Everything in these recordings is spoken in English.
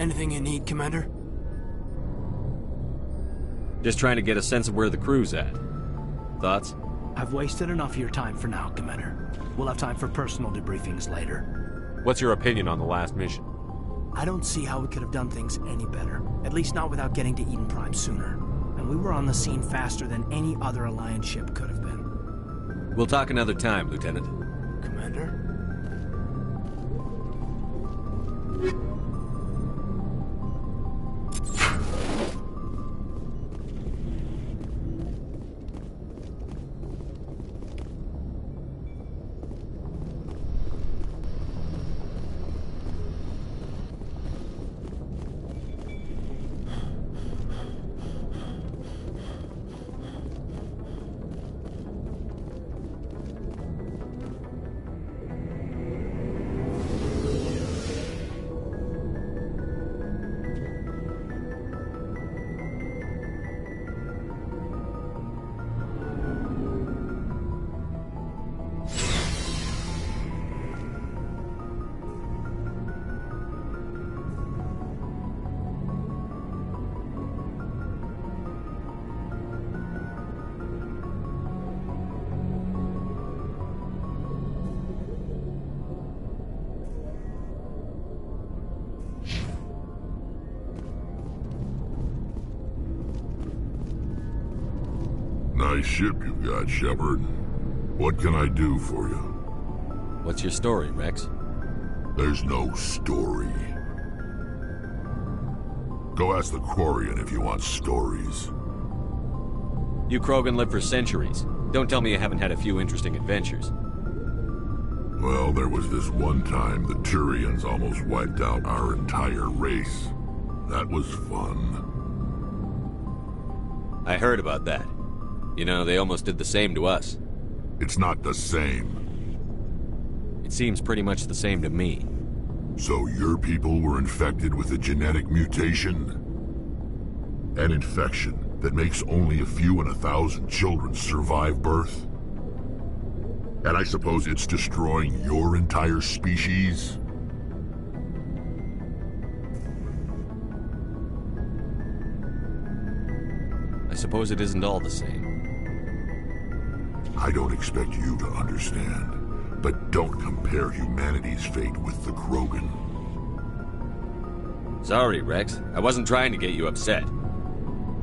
Anything you need, Commander? Just trying to get a sense of where the crew's at. Thoughts? I've wasted enough of your time for now, Commander. We'll have time for personal debriefings later. What's your opinion on the last mission? I don't see how we could have done things any better. At least not without getting to Eden Prime sooner. And we were on the scene faster than any other Alliance ship could have been. We'll talk another time, Lieutenant. Commander? Nice ship you've got, Shepard. What can I do for you? What's your story, Rex? There's no story. Go ask the Quarian if you want stories. You Krogan live for centuries. Don't tell me you haven't had a few interesting adventures. Well, there was this one time the Turians almost wiped out our entire race. That was fun. I heard about that. You know, they almost did the same to us. It's not the same. It seems pretty much the same to me. So your people were infected with a genetic mutation? An infection that makes only a few in 1,000 children survive birth? And I suppose it's destroying your entire species? I suppose it isn't all the same. I don't expect you to understand, but don't compare humanity's fate with the Krogan. Sorry, Rex. I wasn't trying to get you upset.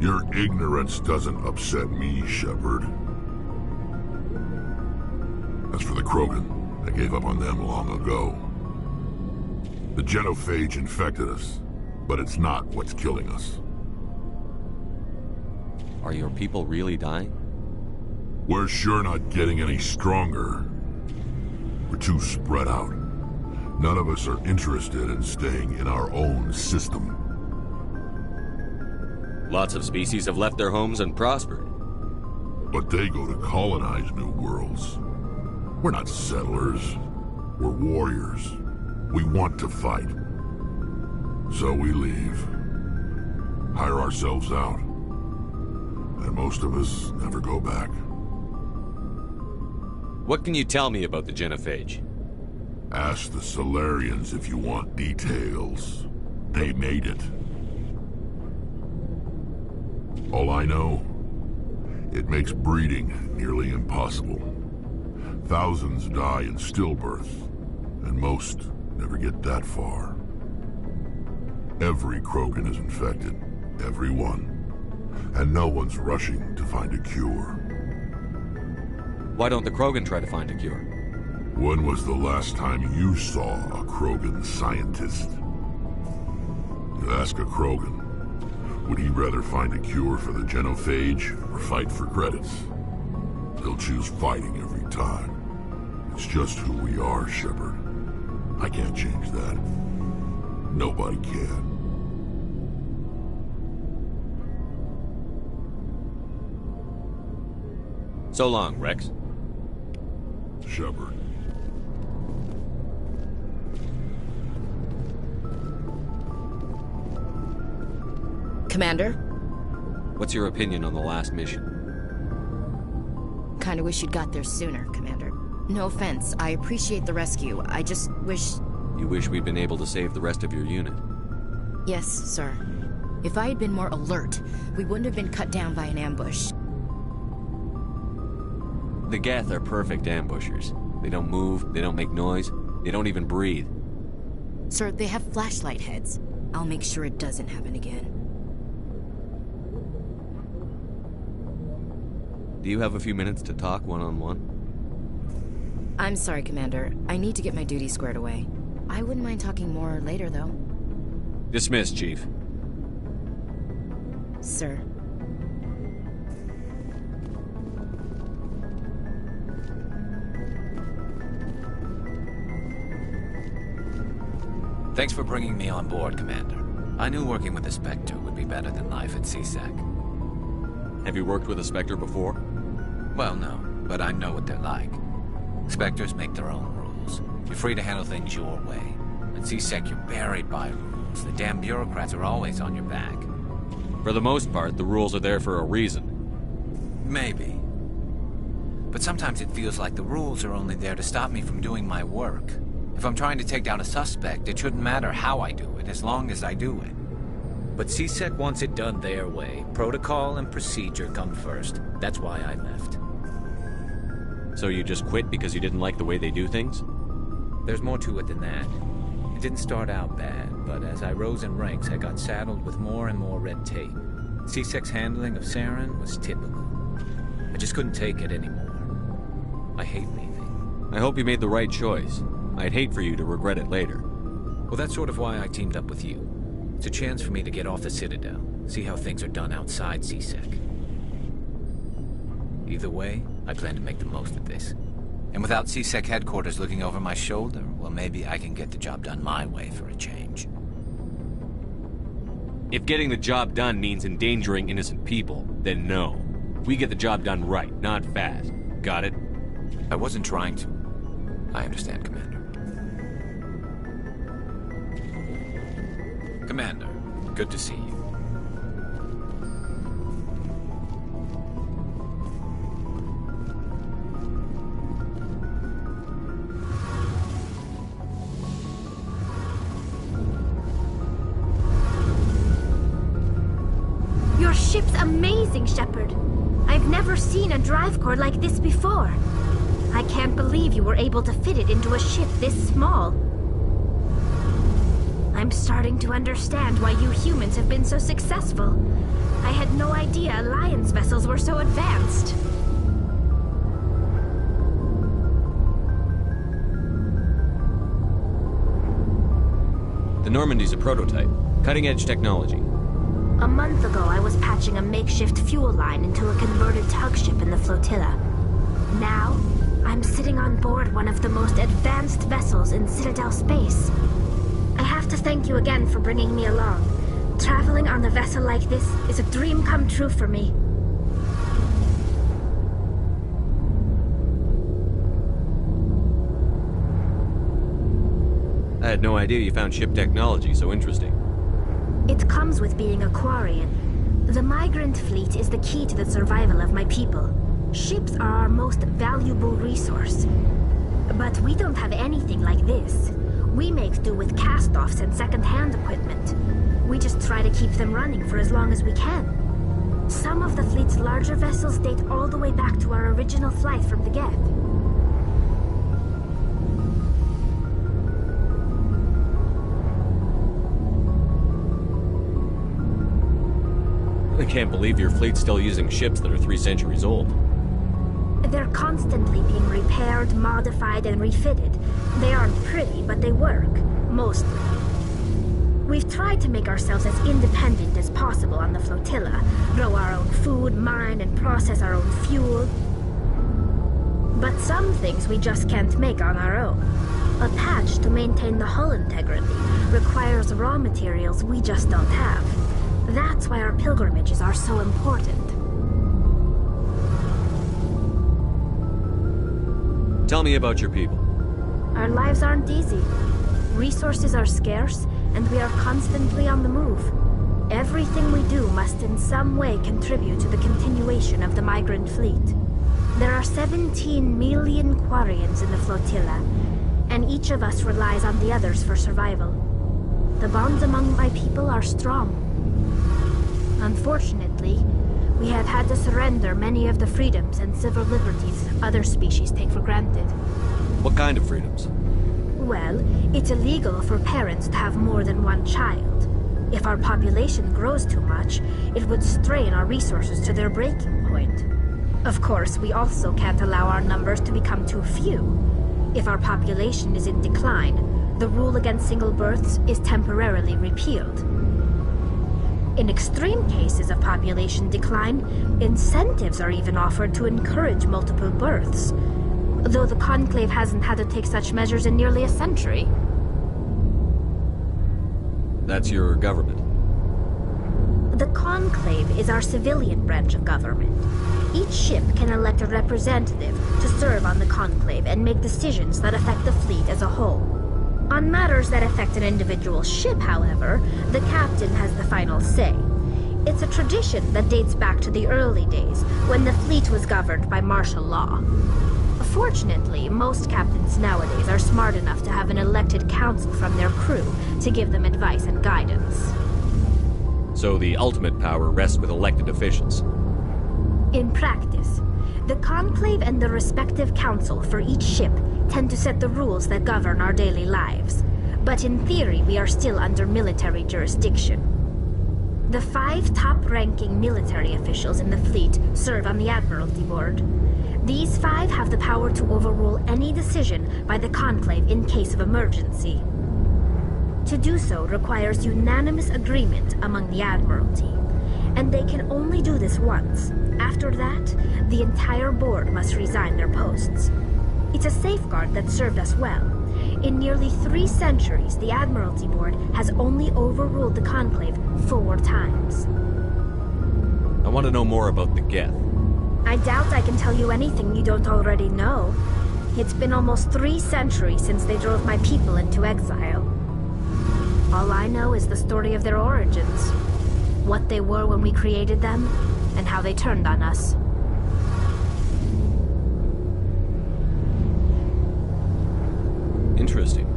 Your ignorance doesn't upset me, Shepard. As for the Krogan, I gave up on them long ago. The genophage infected us, but it's not what's killing us. Are your people really dying? We're sure not getting any stronger. We're too spread out. None of us are interested in staying in our own system. Lots of species have left their homes and prospered. But they go to colonize new worlds. We're not settlers. We're warriors. We want to fight. So we leave. Hire ourselves out. And most of us never go back. What can you tell me about the genophage? Ask the Solarians if you want details. They made it. All I know, it makes breeding nearly impossible. Thousands die in stillbirth, and most never get that far. Every Krogan is infected, every one. And no one's rushing to find a cure. Why don't the Krogan try to find a cure? When was the last time you saw a Krogan scientist? You ask a Krogan, would he rather find a cure for the genophage or fight for credits? He'll choose fighting every time. It's just who we are, Shepard. I can't change that. Nobody can. So long, Rex. Shepard. Commander? What's your opinion on the last mission? Kinda wish you'd got there sooner, Commander. No offense, I appreciate the rescue. I just wish... You wish we'd been able to save the rest of your unit? Yes, sir. If I had been more alert, we wouldn't have been cut down by an ambush. The Geth are perfect ambushers. They don't move, they don't make noise, they don't even breathe. Sir, they have flashlight heads. I'll make sure it doesn't happen again. Do you have a few minutes to talk one-on-one? I'm sorry, Commander. I need to get my duty squared away. I wouldn't mind talking more later, though. Dismissed, Chief. Sir. Thanks for bringing me on board, Commander. I knew working with the Spectre would be better than life at CSEC. Have you worked with a Spectre before? Well, no, but I know what they're like. Spectres make their own rules. You're free to handle things your way. At CSEC, you're buried by rules. The damn bureaucrats are always on your back. For the most part, the rules are there for a reason. Maybe. But sometimes it feels like the rules are only there to stop me from doing my work. If I'm trying to take down a suspect, it shouldn't matter how I do it, as long as I do it. But CSEC wants it done their way. Protocol and procedure come first. That's why I left. So you just quit because you didn't like the way they do things? There's more to it than that. It didn't start out bad, but as I rose in ranks, I got saddled with more and more red tape. CSEC's handling of Saren was typical. I just couldn't take it anymore. I hate leaving. I hope you made the right choice. I'd hate for you to regret it later. Well, that's sort of why I teamed up with you. It's a chance for me to get off the Citadel, see how things are done outside CSEC. Either way, I plan to make the most of this. And without CSEC headquarters looking over my shoulder, well, maybe I can get the job done my way for a change. If getting the job done means endangering innocent people, then no. We get the job done right, not fast. Got it? I wasn't trying to. I understand, Commander. Commander, good to see you. Your ship's amazing, Shepard. I've never seen a drive core like this before. I can't believe you were able to fit it into a ship this small. I'm starting to understand why you humans have been so successful. I had no idea Alliance vessels were so advanced. The Normandy's a prototype. Cutting-edge technology. A month ago, I was patching a makeshift fuel line into a converted tug ship in the flotilla. Now, I'm sitting on board one of the most advanced vessels in Citadel space. I have to thank you again for bringing me along. Traveling on a vessel like this is a dream come true for me. I had no idea you found ship technology so interesting. It comes with being a Quarian. The migrant fleet is the key to the survival of my people. Ships are our most valuable resource. But we don't have anything like this. We make do with cast-offs and second-hand equipment. We just try to keep them running for as long as we can. Some of the fleet's larger vessels date all the way back to our original flight from the Geth. I can't believe your fleet's still using ships that are 3 centuries old. They're constantly being repaired, modified, and refitted. They aren't pretty, but they work. Mostly. We've tried to make ourselves as independent as possible on the flotilla. Grow our own food, mine, and process our own fuel. But some things we just can't make on our own. A patch to maintain the hull integrity requires raw materials we just don't have. That's why our pilgrimages are so important. Tell me about your people. Our lives aren't easy. Resources are scarce, and we are constantly on the move. Everything we do must in some way contribute to the continuation of the migrant fleet. There are 17 million Quarians in the flotilla, and each of us relies on the others for survival. The bonds among my people are strong. Unfortunately, we have had to surrender many of the freedoms and civil liberties other species take for granted. What kind of freedoms? Well, it's illegal for parents to have more than one child. If our population grows too much, it would strain our resources to their breaking point. Of course, we also can't allow our numbers to become too few. If our population is in decline, the rule against single births is temporarily repealed. In extreme cases of population decline, incentives are even offered to encourage multiple births, though the Conclave hasn't had to take such measures in nearly a century. That's your government. The Conclave is our civilian branch of government. Each ship can elect a representative to serve on the Conclave and make decisions that affect the fleet as a whole. On matters that affect an individual ship, however, the captain has the final say. It's a tradition that dates back to the early days, when the fleet was governed by martial law. Fortunately, most captains nowadays are smart enough to have an elected council from their crew to give them advice and guidance. So the ultimate power rests with elected officials. In practice, the Conclave and the respective council for each ship tend to set the rules that govern our daily lives. But in theory, we are still under military jurisdiction. The 5 top-ranking military officials in the fleet serve on the Admiralty Board. These 5 have the power to overrule any decision by the Conclave in case of emergency. To do so requires unanimous agreement among the Admiralty, and they can only do this once. After that, the entire board must resign their posts. It's a safeguard that served us well. In nearly 3 centuries, the Admiralty Board has only overruled the Conclave 4 times. I want to know more about the Geth. I doubt I can tell you anything you don't already know. It's been almost 3 centuries since they drove my people into exile. All I know is the story of their origins, what they were when we created them, and how they turned on us. Interesting.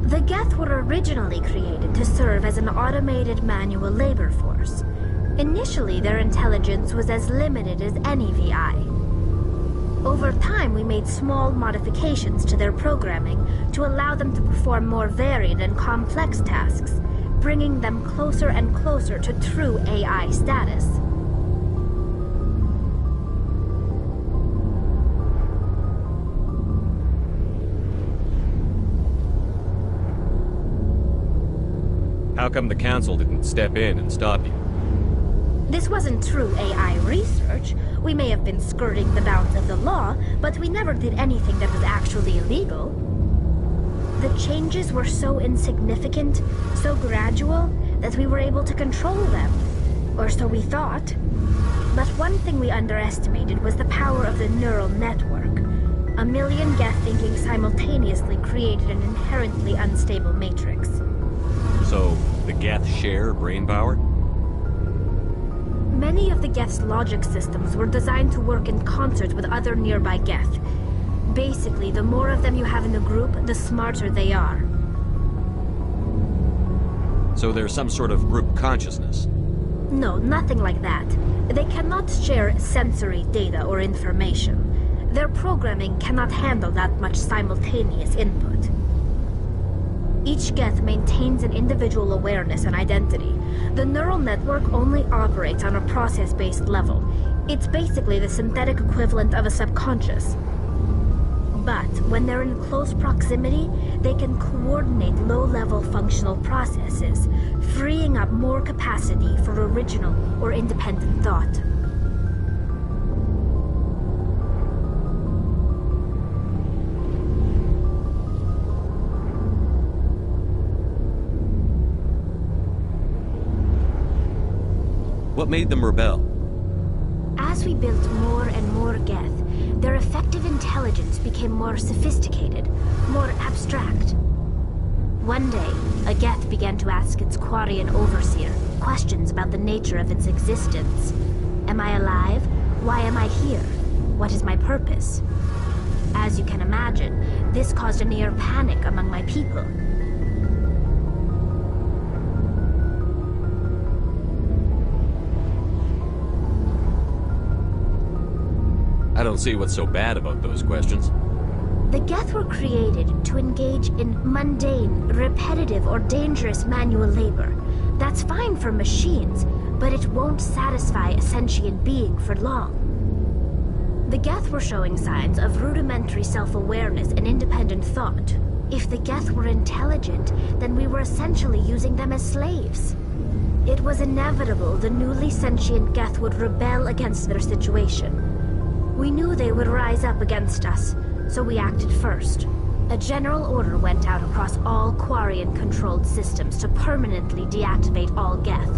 The Geth were originally created to serve as an automated manual labor force. Initially, their intelligence was as limited as any VI. Over time, we made small modifications to their programming to allow them to perform more varied and complex tasks, bringing them closer and closer to true AI status. How come the Council didn't step in and stop you? This wasn't true AI research. We may have been skirting the bounds of the law, but we never did anything that was actually illegal. The changes were so insignificant, so gradual, that we were able to control them. Or so we thought. But one thing we underestimated was the power of the neural network. A million Geth thinking simultaneously created an inherently unstable matrix. So, the Geth share brain power? Many of the Geth's logic systems were designed to work in concert with other nearby Geth. Basically, the more of them you have in the group, the smarter they are. So there's some sort of group consciousness? No, nothing like that. They cannot share sensory data or information. Their programming cannot handle that much simultaneous input. Each Geth maintains an individual awareness and identity. The neural network only operates on a process-based level. It's basically the synthetic equivalent of a subconscious. But when they're in close proximity, they can coordinate low-level functional processes, freeing up more capacity for original or independent thought. What made them rebel? As we built more and more Geth, their effective intelligence became more sophisticated, more abstract. One day, a Geth began to ask its Quarian overseer questions about the nature of its existence. Am I alive? Why am I here? What is my purpose? As you can imagine, this caused a near panic among my people. I don't see what's so bad about those questions. The Geth were created to engage in mundane, repetitive, or dangerous manual labor. That's fine for machines, but it won't satisfy a sentient being for long. The Geth were showing signs of rudimentary self-awareness and independent thought. If the Geth were intelligent, then we were essentially using them as slaves. It was inevitable the newly sentient Geth would rebel against their situation. We knew they would rise up against us, so we acted first. A general order went out across all Quarian-controlled systems to permanently deactivate all Geth.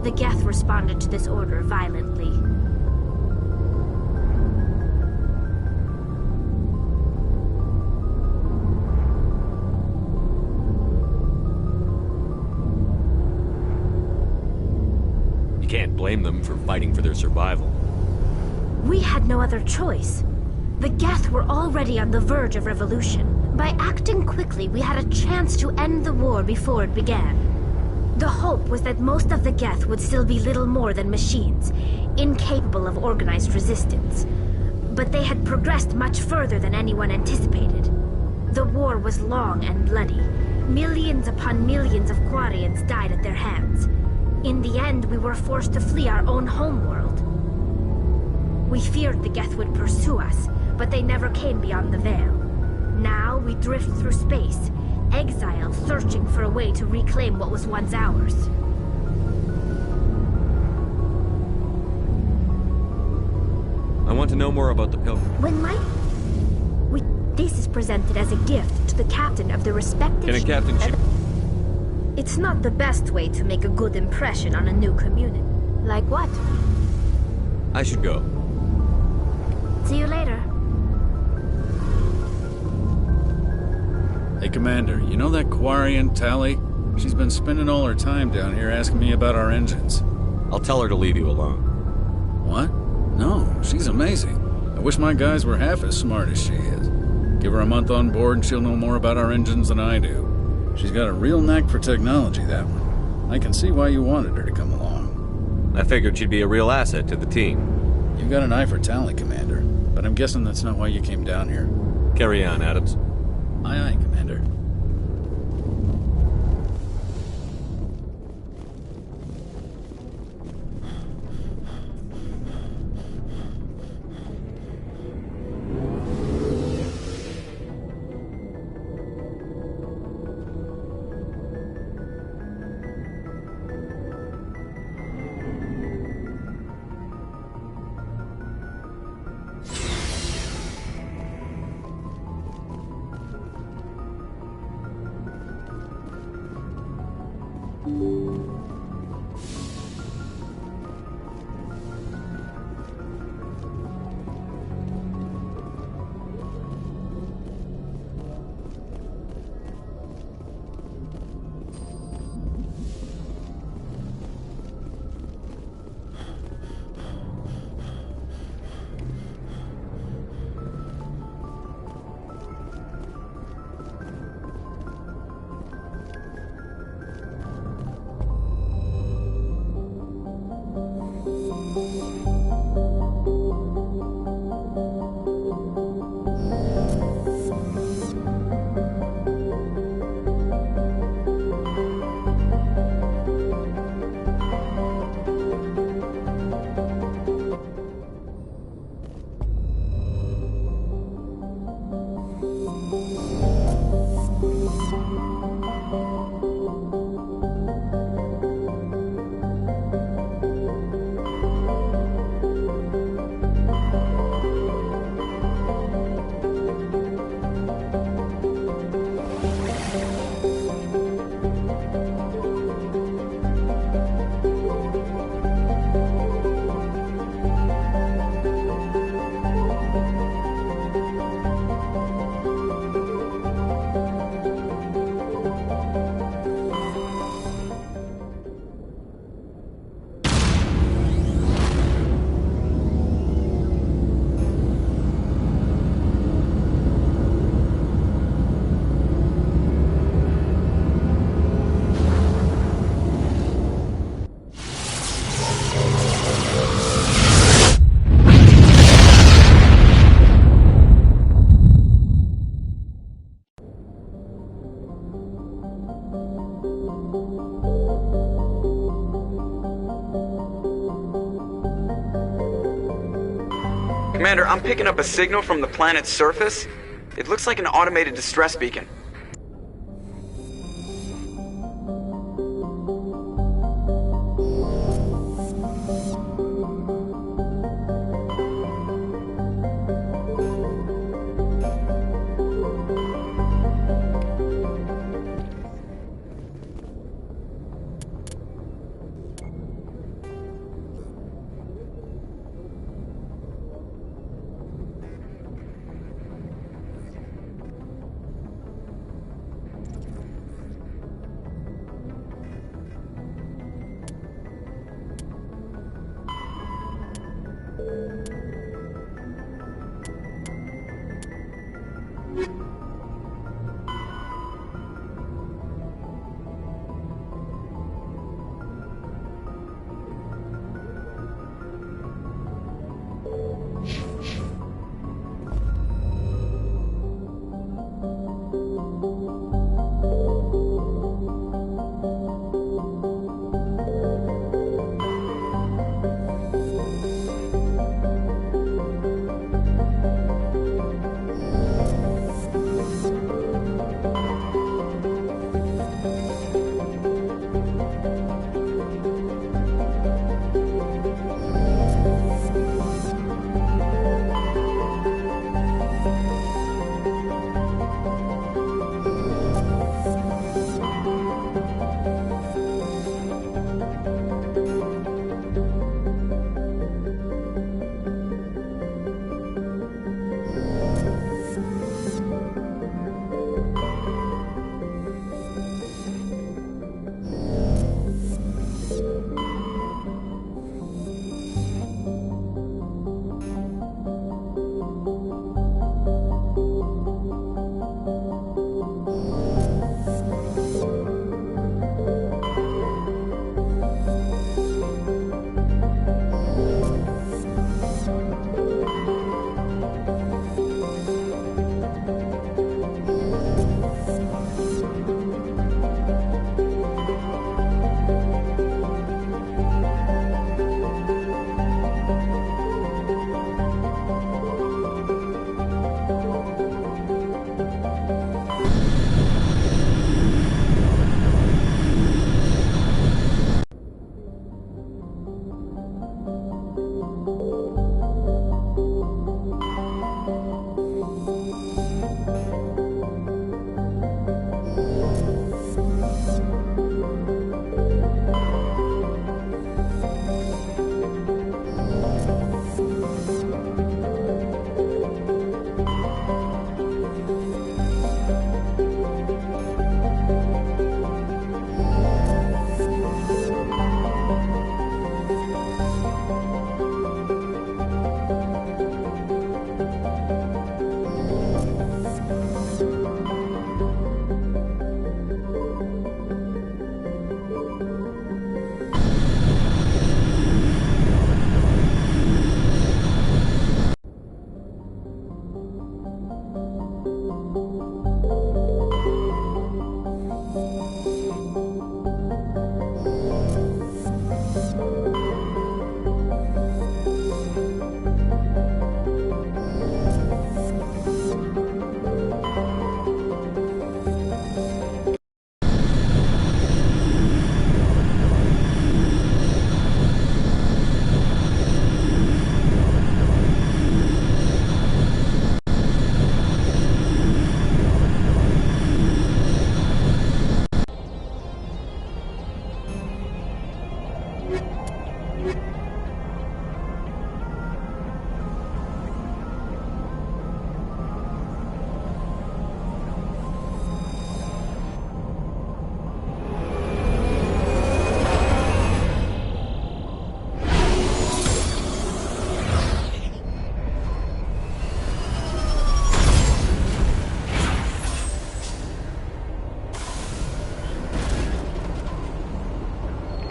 The Geth responded to this order violently. You can't blame them for fighting for their survival. We had no other choice. The Geth were already on the verge of revolution. By acting quickly, we had a chance to end the war before it began. The hope was that most of the Geth would still be little more than machines, incapable of organized resistance. But they had progressed much further than anyone anticipated. The war was long and bloody. Millions upon millions of Quarians died at their hands. In the end, we were forced to flee our own homeworld. We feared the Geth would pursue us, but they never came beyond the Veil. Now we drift through space, exiled, searching for a way to reclaim what was once ours. I want to know more about the Pilgrim. This is presented as a gift to the captain of the respective... Can a captain ship... It's not the best way to make a good impression on a new community. Like what? I should go. See you later. Hey, Commander, you know that Quarian, Tally? She's been spending all her time down here asking me about our engines. I'll tell her to leave you alone. What? No, she's amazing. I wish my guys were half as smart as she is. Give her a month on board and she'll know more about our engines than I do. She's got a real knack for technology, that one. I can see why you wanted her to come along. I figured she'd be a real asset to the team. You've got an eye for talent, Commander. But I'm guessing that's not why you came down here. Carry on, Adams. Aye, aye, Commander. Commander, I'm picking up a signal from the planet's surface. It looks like an automated distress beacon.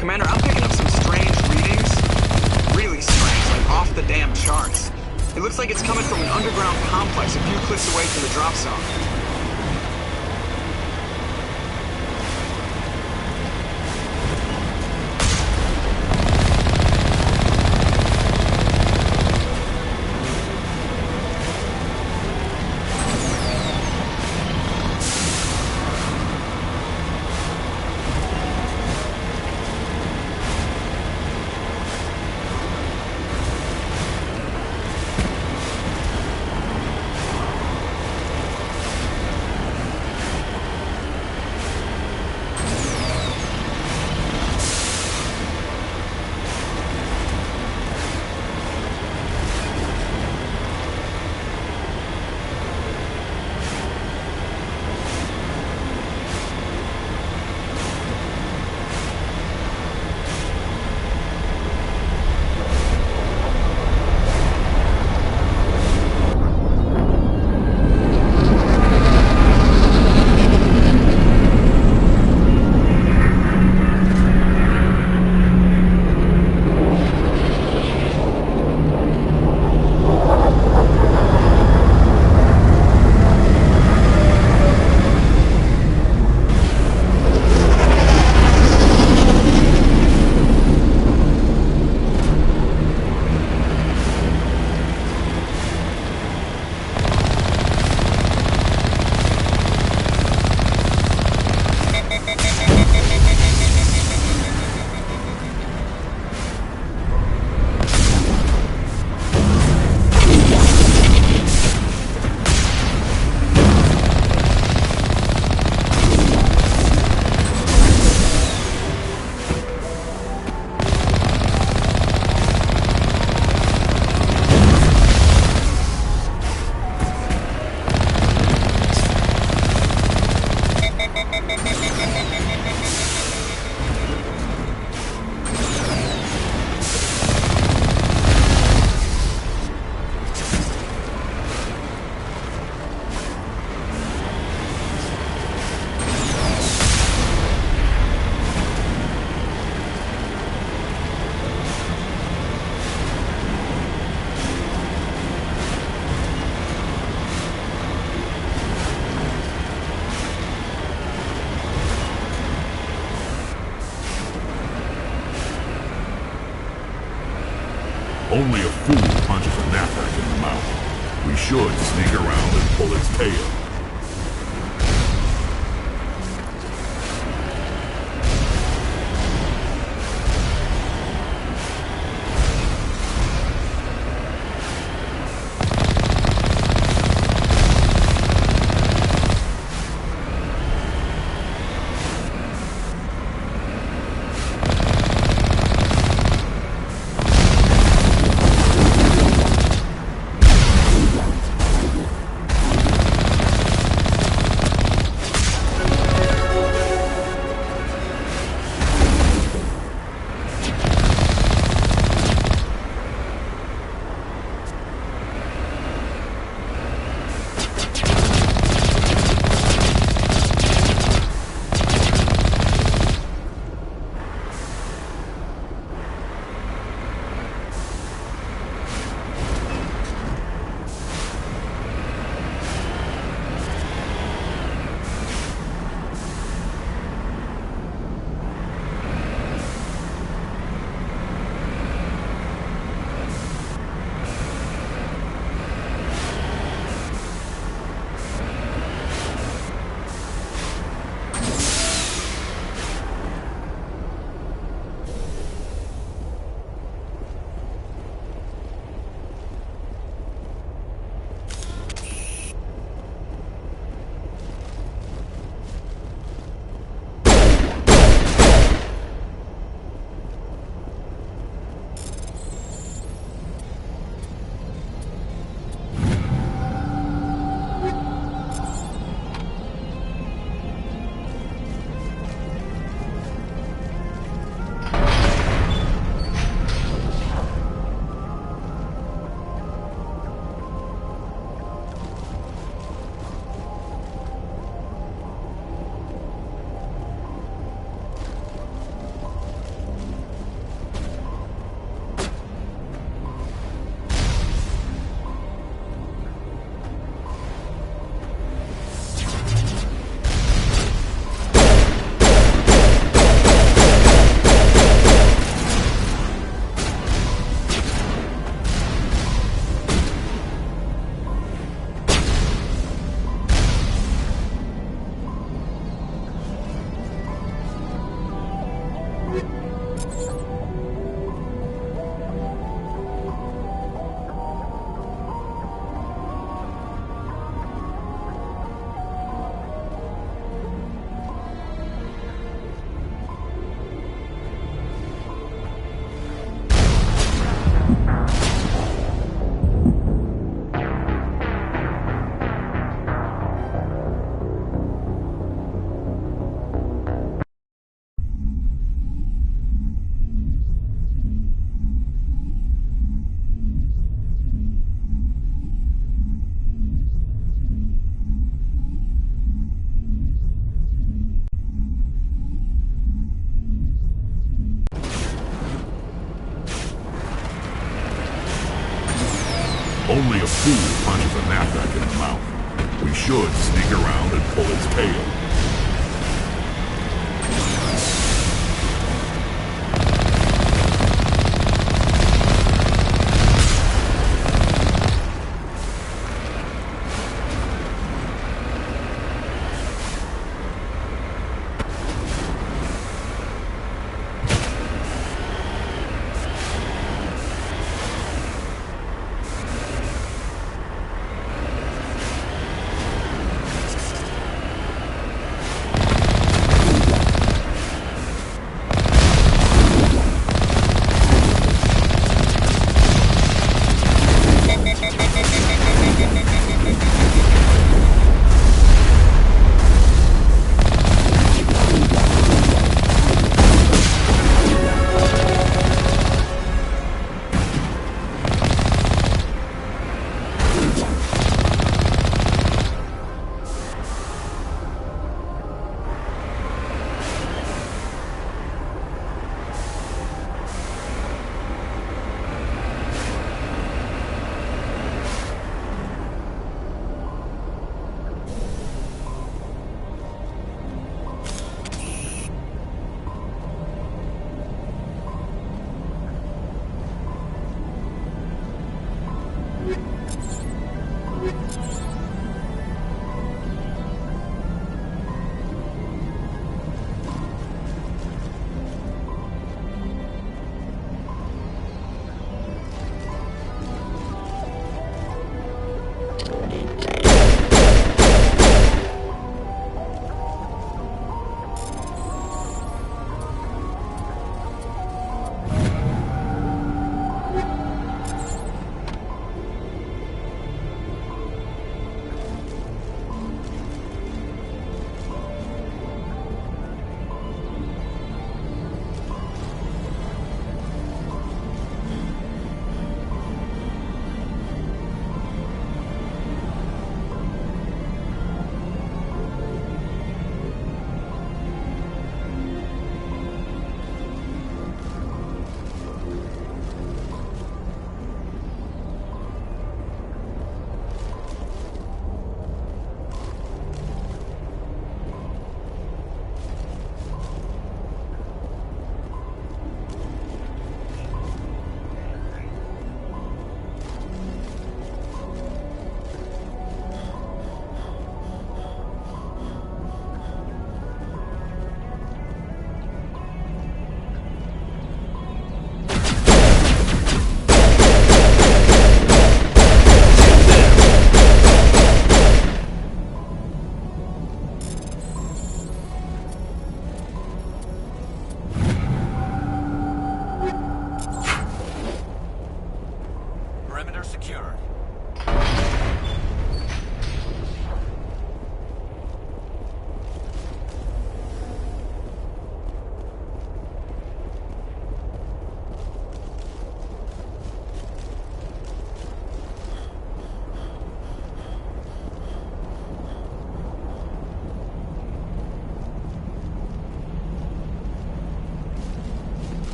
Commander, I'm picking up some strange readings. Really strange, like off the damn charts. It looks like it's coming from an underground complex a few clicks away from the drop zone. Only a fool punches a knapsack in the mouth. We should sneak around and pull its tail. Only a fool punches a knapsack in the mouth. We should sneak around and pull its tail.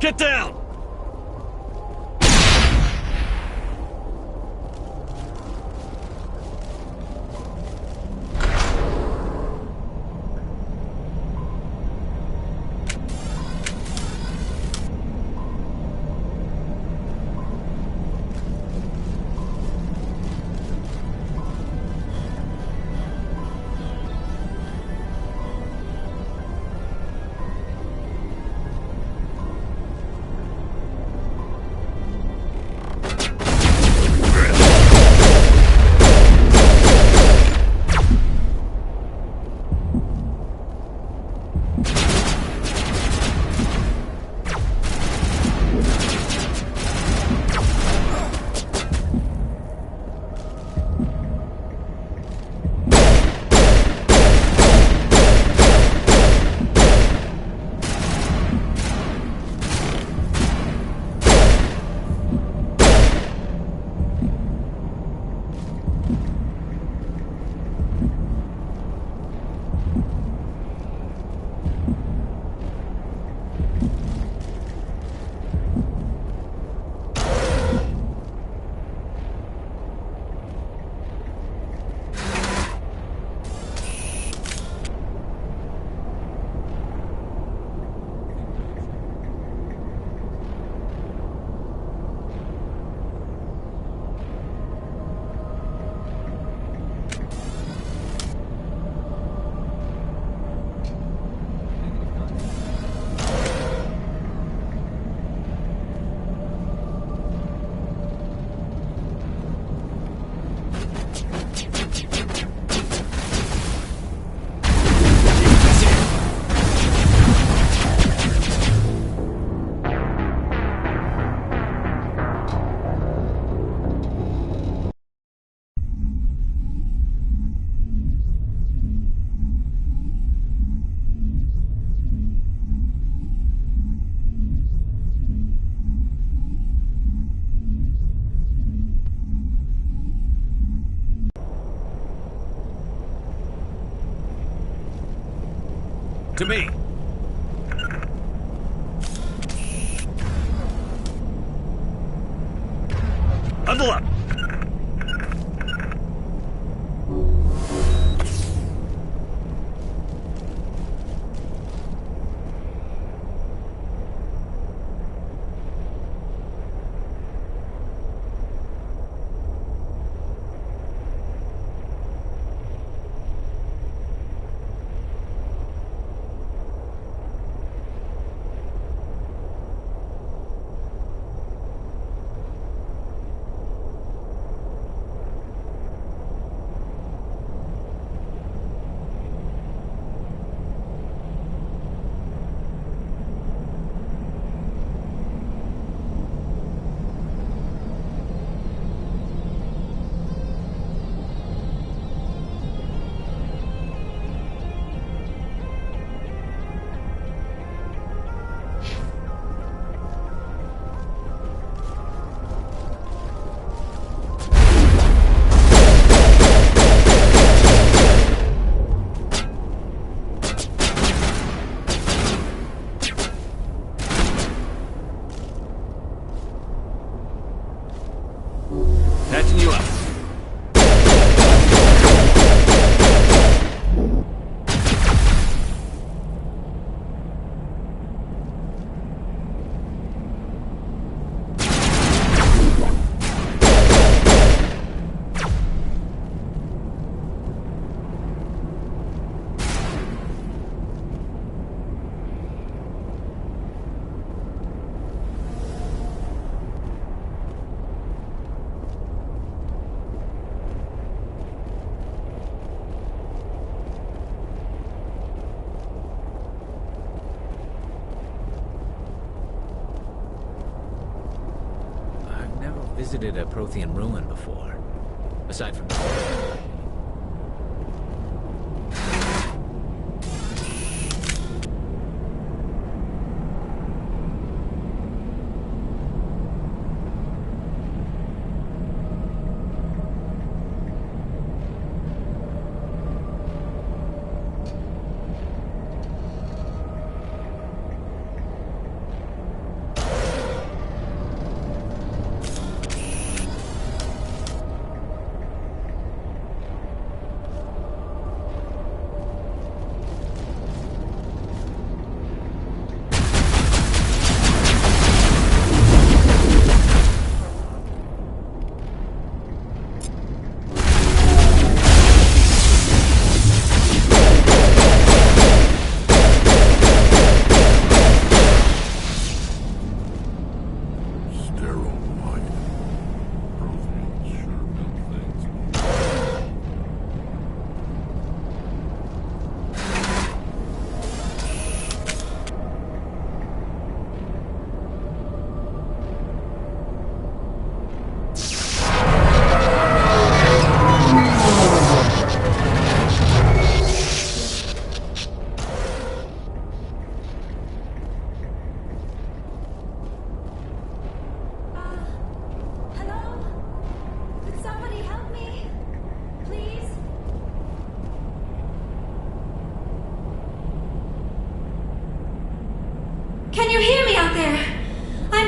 Get down! To me. Huddle up. Patching you up. Visited a Prothean ruin before. Aside from that.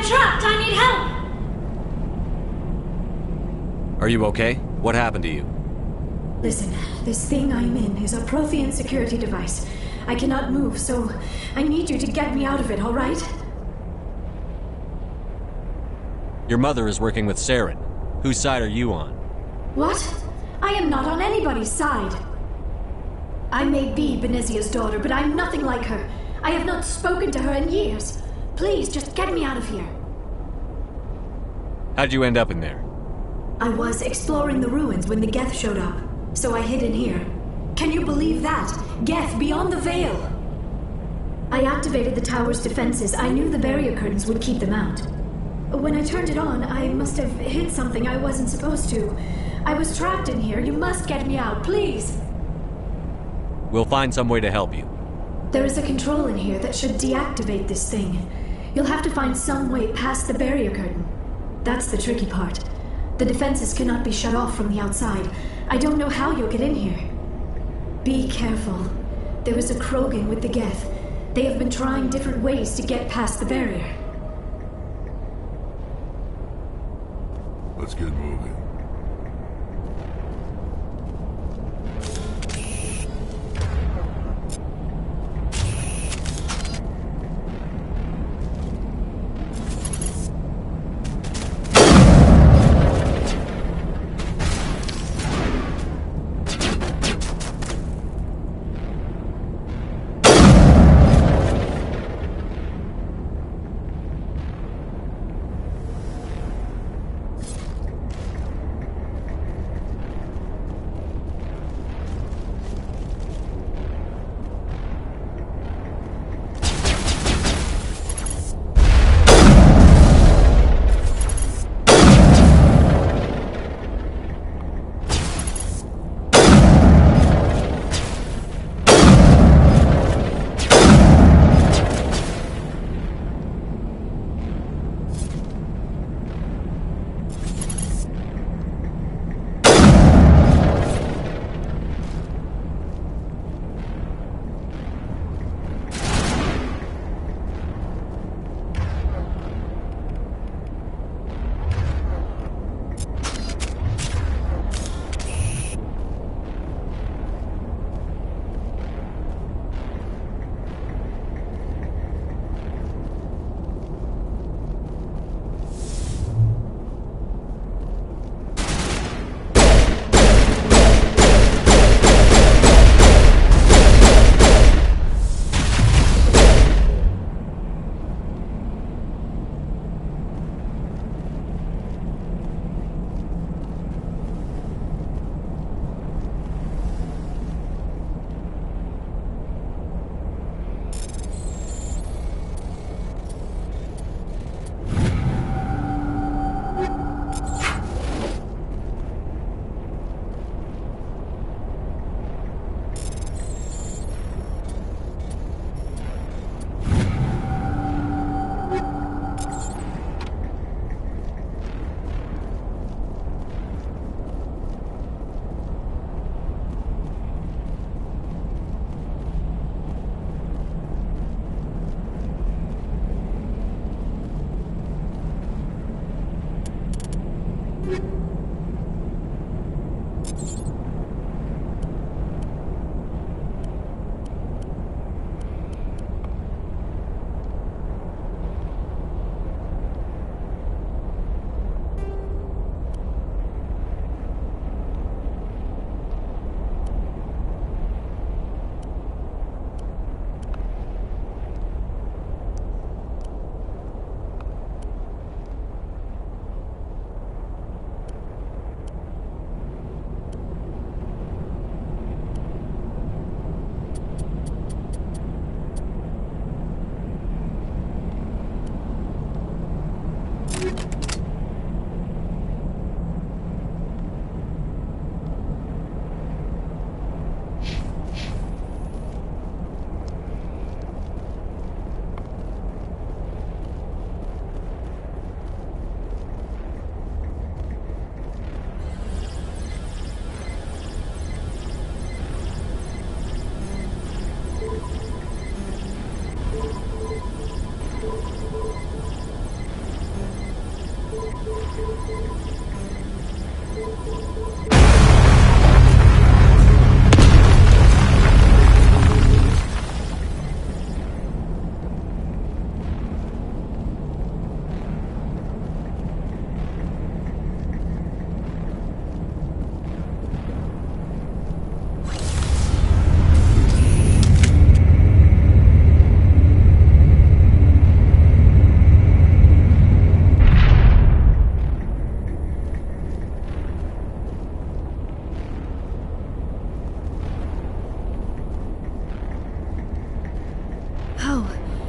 I'm trapped! I need help! Are you okay? What happened to you? Listen, this thing I'm in is a Prothean security device. I cannot move, so I need you to get me out of it, alright? Your mother is working with Saren. Whose side are you on? What? I am not on anybody's side. I may be Benezia's daughter, but I'm nothing like her. I have not spoken to her in years. Please, just get me out of here. How'd you end up in there? I was exploring the ruins when the Geth showed up, so I hid in here. Can you believe that? Geth beyond the veil! I activated the tower's defenses. I knew the barrier curtains would keep them out. When I turned it on, I must have hit something I wasn't supposed to. I was trapped in here. You must get me out, please! We'll find some way to help you. There is a control in here that should deactivate this thing. You'll have to find some way past the barrier curtain. That's the tricky part. The defenses cannot be shut off from the outside. I don't know how you'll get in here. Be careful. There is a Krogan with the Geth. They have been trying different ways to get past the barrier. Let's get moving.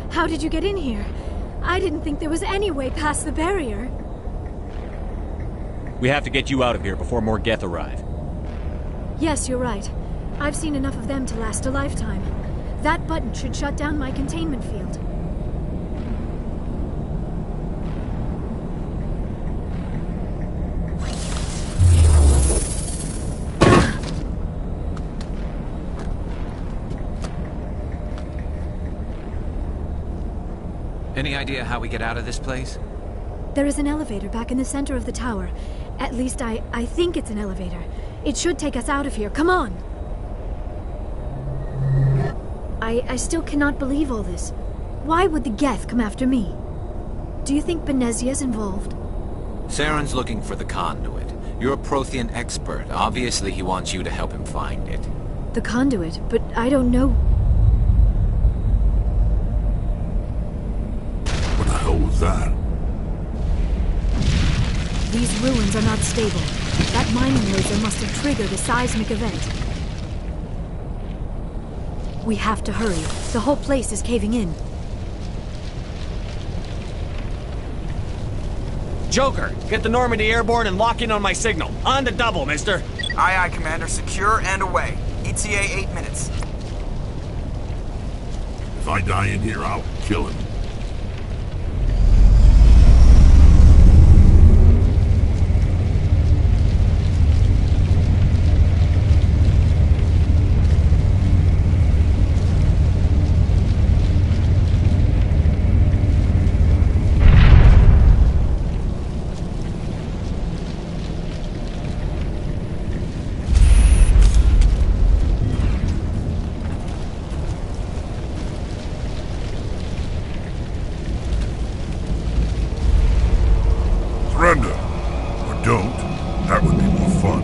How did you get in here? I didn't think there was any way past the barrier. We have to get you out of here before more Geth arrive. Yes, you're right. I've seen enough of them to last a lifetime. That button should shut down my containment field. Any idea how we get out of this place? There is an elevator back in the center of the tower. At least I think it's an elevator. It should take us out of here. Come on! I still cannot believe all this. Why would the Geth come after me? Do you think Benezia's involved? Saren's looking for the conduit. You're a Prothean expert. Obviously he wants you to help him find it. The conduit? But I don't know... What the hell was that? These ruins are not stable. That mining laser must have triggered a seismic event. We have to hurry. The whole place is caving in. Joker, get the Normandy airborne and lock in on my signal. On the double, mister. Aye, aye, Commander. Secure and away. ETA 8 minutes. If I die in here, I'll kill him. Surrender. Or don't. That would be more fun.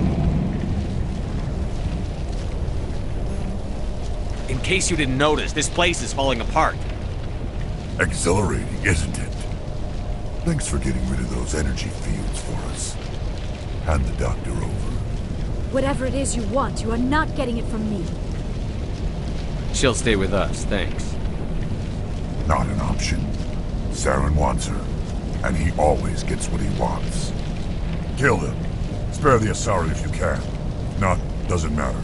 In case you didn't notice, this place is falling apart. Exhilarating, isn't it? Thanks for getting rid of those energy fields for us. Hand the doctor over. Whatever it is you want, you are not getting it from me. She'll stay with us, thanks. Not an option. Saren wants her, and he always gets what he wants. Kill them. Spare the Asari if you can. Not, doesn't matter.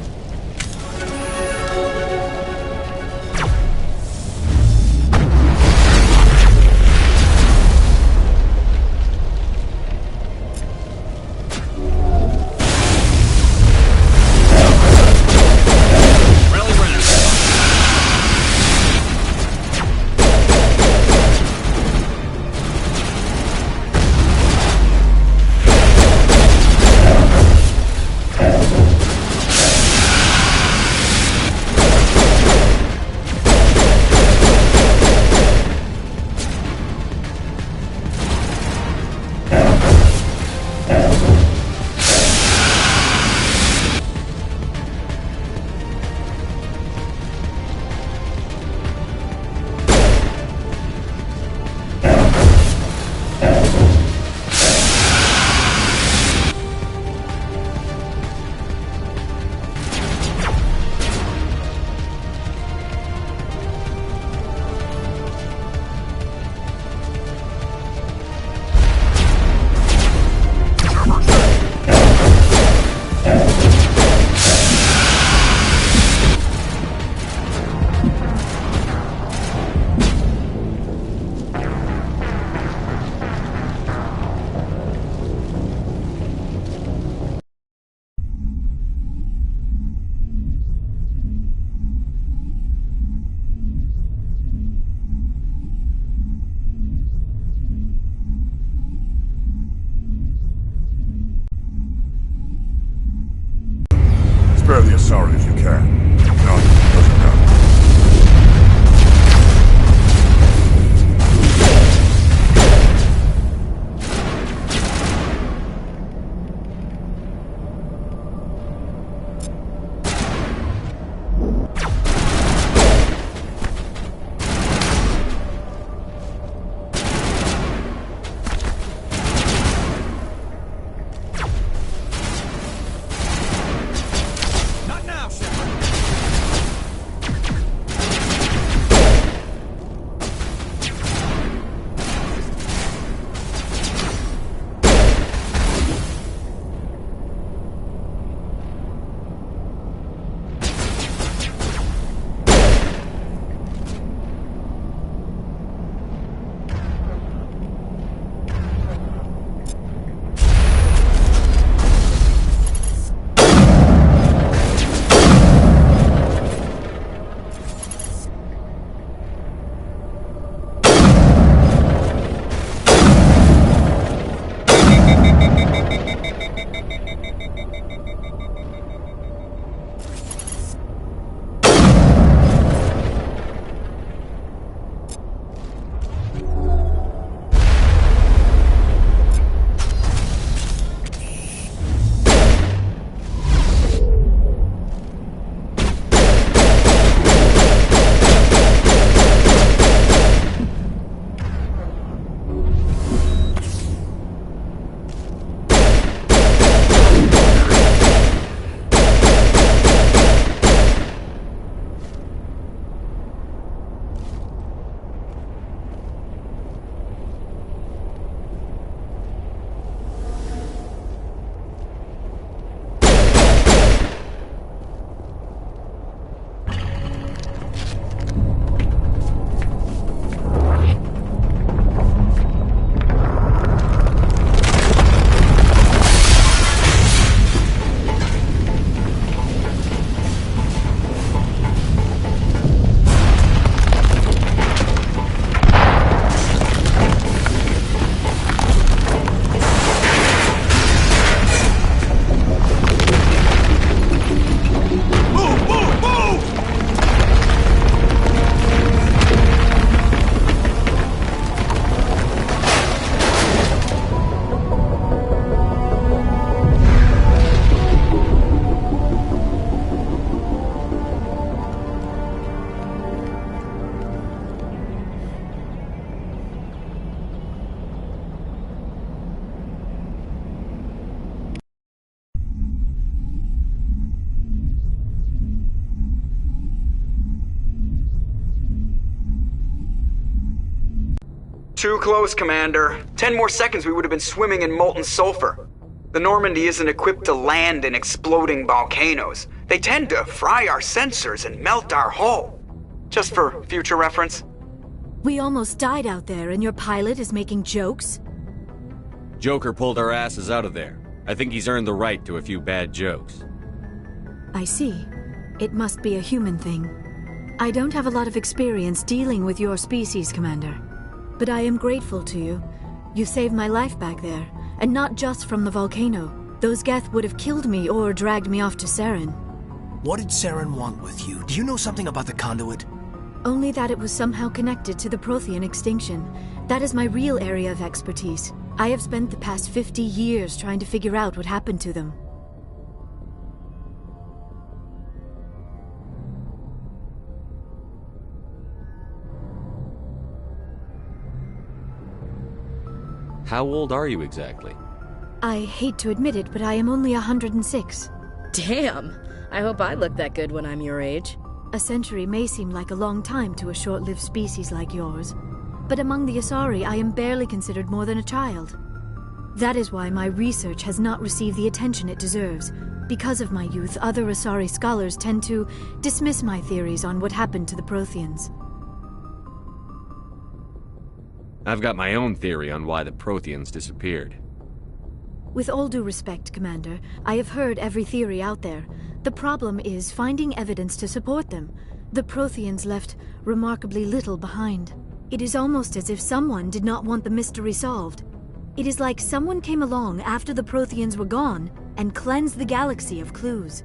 Too close, Commander. 10 more seconds we would have been swimming in molten sulfur. The Normandy isn't equipped to land in exploding volcanoes. They tend to fry our sensors and melt our hull. Just for future reference. We almost died out there, and your pilot is making jokes? Joker pulled our asses out of there. I think he's earned the right to a few bad jokes. I see. It must be a human thing. I don't have a lot of experience dealing with your species, Commander. But I am grateful to you. You saved my life back there, and not just from the volcano. Those Geth would have killed me or dragged me off to Saren. What did Saren want with you? Do you know something about the conduit? Only that it was somehow connected to the Prothean extinction. That is my real area of expertise. I have spent the past 50 years trying to figure out what happened to them. How old are you exactly? I hate to admit it, but I am only 106. Damn! I hope I look that good when I'm your age. A century may seem like a long time to a short-lived species like yours, but among the Asari I am barely considered more than a child. That is why my research has not received the attention it deserves. Because of my youth, other Asari scholars tend to dismiss my theories on what happened to the Protheans. I've got my own theory on why the Protheans disappeared. With all due respect, Commander, I have heard every theory out there. The problem is finding evidence to support them. The Protheans left remarkably little behind. It is almost as if someone did not want the mystery solved. It is like someone came along after the Protheans were gone and cleansed the galaxy of clues.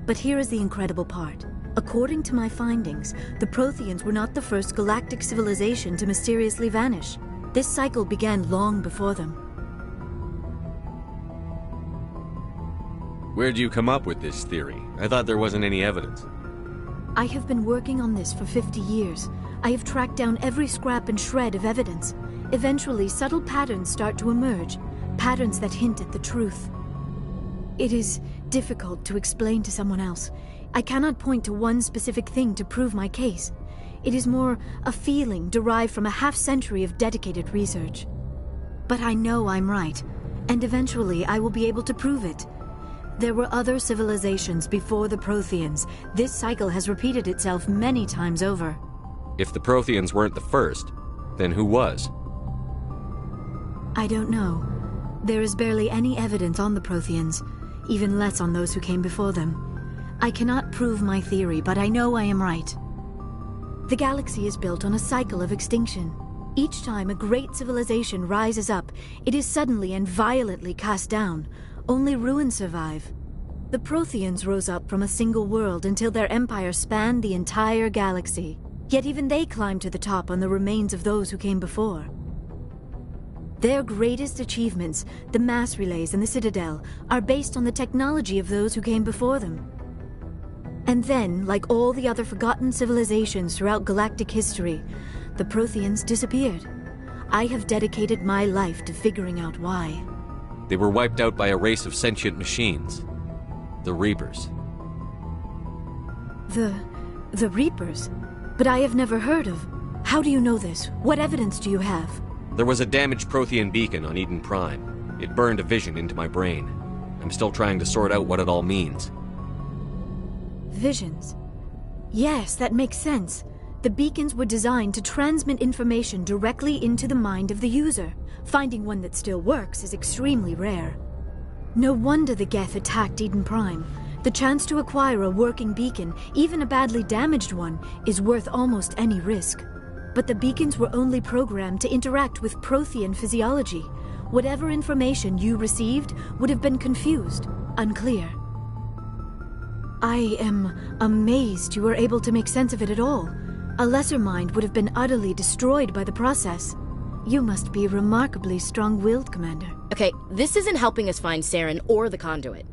But here is the incredible part. According to my findings, the Protheans were not the first galactic civilization to mysteriously vanish. This cycle began long before them. Where'd you come up with this theory? I thought there wasn't any evidence. I have been working on this for 50 years. I have tracked down every scrap and shred of evidence. Eventually, subtle patterns start to emerge, patterns that hint at the truth. It is difficult to explain to someone else. I cannot point to one specific thing to prove my case. It is more a feeling derived from a half-century of dedicated research. But I know I'm right, and eventually I will be able to prove it. There were other civilizations before the Protheans. This cycle has repeated itself many times over. If the Protheans weren't the first, then who was? I don't know. There is barely any evidence on the Protheans, even less on those who came before them. I cannot prove my theory, but I know I am right. The galaxy is built on a cycle of extinction. Each time a great civilization rises up, it is suddenly and violently cast down. Only ruins survive. The Protheans rose up from a single world until their empire spanned the entire galaxy. Yet even they climbed to the top on the remains of those who came before. Their greatest achievements, the mass relays and the Citadel, are based on the technology of those who came before them. And then, like all the other forgotten civilizations throughout galactic history, the Protheans disappeared. I have dedicated my life to figuring out why. They were wiped out by a race of sentient machines. The Reapers. The Reapers? But I have never heard of. How do you know this? What evidence do you have? There was a damaged Prothean beacon on Eden Prime. It burned a vision into my brain. I'm still trying to sort out what it all means. Visions? Yes, that makes sense. The beacons were designed to transmit information directly into the mind of the user. Finding one that still works is extremely rare. No wonder the Geth attacked Eden Prime. The chance to acquire a working beacon, even a badly damaged one, is worth almost any risk. But the beacons were only programmed to interact with Prothean physiology. Whatever information you received would have been confused, unclear. I am amazed you were able to make sense of it at all. A lesser mind would have been utterly destroyed by the process. You must be remarkably strong-willed, Commander. Okay, this isn't helping us find Saren or the conduit.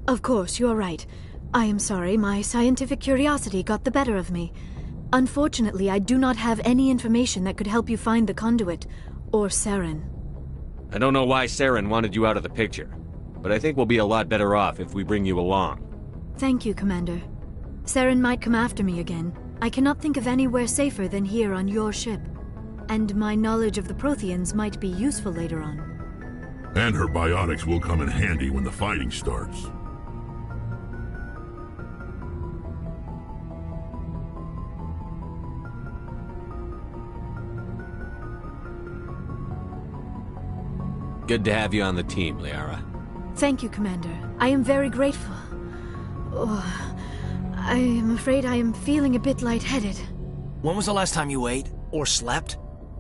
Of course, you are right. I am sorry, my scientific curiosity got the better of me. Unfortunately, I do not have any information that could help you find the conduit, or Saren. I don't know why Saren wanted you out of the picture, but I think we'll be a lot better off if we bring you along. Thank you, Commander. Saren might come after me again. I cannot think of anywhere safer than here on your ship. And my knowledge of the Protheans might be useful later on. And her biotics will come in handy when the fighting starts. Good to have you on the team, Liara. Thank you, Commander. I am very grateful. Oh, I am afraid I am feeling a bit lightheaded. When was the last time you ate or slept?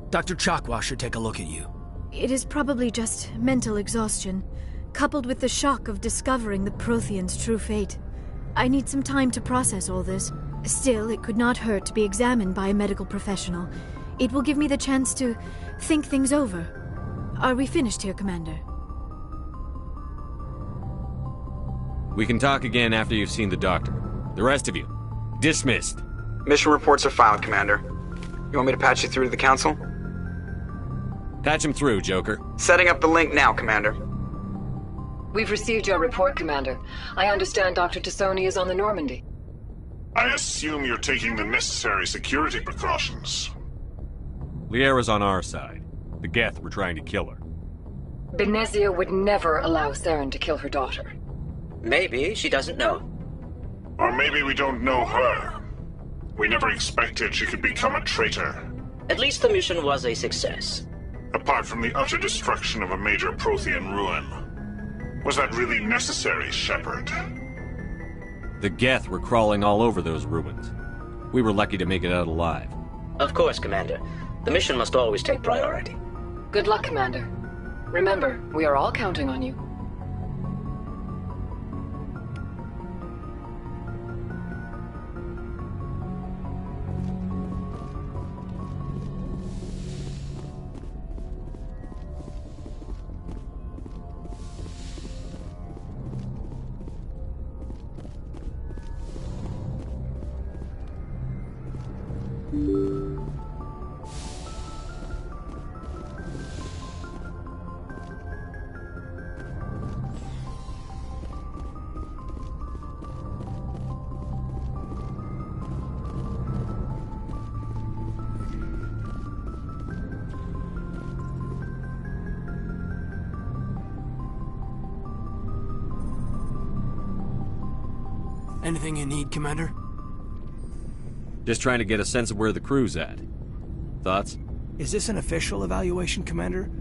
Dr. Chakwa should take a look at you. It is probably just mental exhaustion, coupled with the shock of discovering the Protheans' true fate. I need some time to process all this. Still, it could not hurt to be examined by a medical professional. It will give me the chance to think things over. Are we finished here, Commander? We can talk again after you've seen the doctor. The rest of you, dismissed. Mission reports are filed, Commander. You want me to patch you through to the Council? Patch him through, Joker. Setting up the link now, Commander. We've received your report, Commander. I understand Dr. Tassoni is on the Normandy. I assume you're taking the necessary security precautions. Liara's on our side. The Geth were trying to kill her. Benezia would never allow Saren to kill her daughter. Maybe she doesn't know. Or maybe we don't know her. We never expected she could become a traitor. At least the mission was a success. Apart from the utter destruction of a major Prothean ruin. Was that really necessary, Shepard? The Geth were crawling all over those ruins. We were lucky to make it out alive. Of course, Commander. The mission must always take priority. Good luck, Commander. Remember, we are all counting on you. Anything you need, Commander? Just trying to get a sense of where the crew's at. Thoughts? Is this an official evaluation, Commander?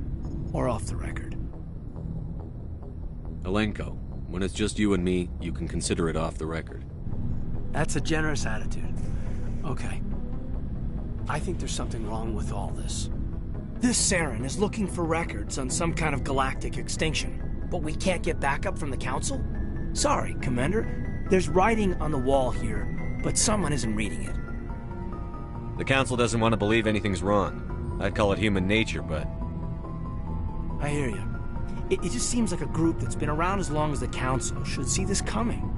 Or off the record? Alenko, when it's just you and me, you can consider it off the record. That's a generous attitude. Okay. I think there's something wrong with all this. This Saren is looking for records on some kind of galactic extinction, but we can't get backup from the Council? Sorry, Commander. There's writing on the wall here, but someone isn't reading it. The Council doesn't want to believe anything's wrong. I'd call it human nature, but... I hear you. It just seems like a group that's been around as long as the Council should see this coming.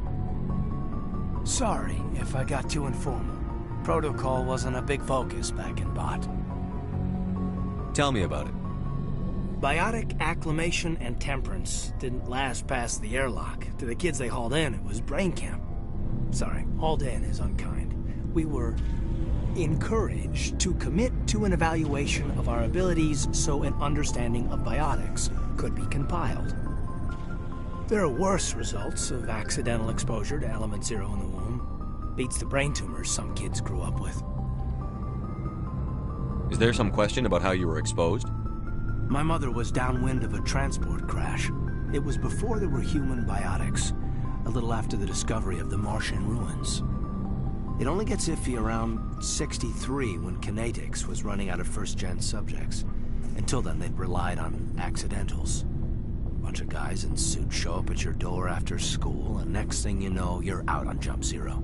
Sorry if I got too informal. Protocol wasn't a big focus back in Bot. Tell me about it. Biotic acclimation and temperance didn't last past the airlock. To the kids they hauled in, it was brain camp. Sorry, hauled in is unkind. We were encouraged to commit to an evaluation of our abilities so an understanding of biotics could be compiled. There are worse results of accidental exposure to element 0 in the womb. Beats the brain tumors some kids grew up with. Is there some question about how you were exposed? My mother was downwind of a transport crash. It was before there were human biotics, a little after the discovery of the Martian ruins. It only gets iffy around 63 when Kinetics was running out of first-gen subjects. Until then, they'd relied on accidentals. A bunch of guys in suits show up at your door after school, and next thing you know, you're out on Jump Zero.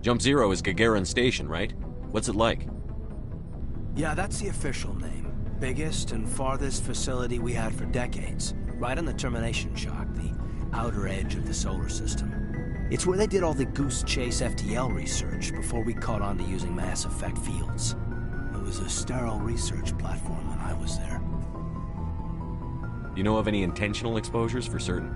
Jump Zero is Gagarin Station, right? What's it like? Yeah, that's the official name. Biggest and farthest facility we had for decades. Right on the termination shock, the outer edge of the solar system. It's where they did all the Goose Chase FTL research before we caught on to using mass effect fields. It was a sterile research platform when I was there. You know of any intentional exposures for certain?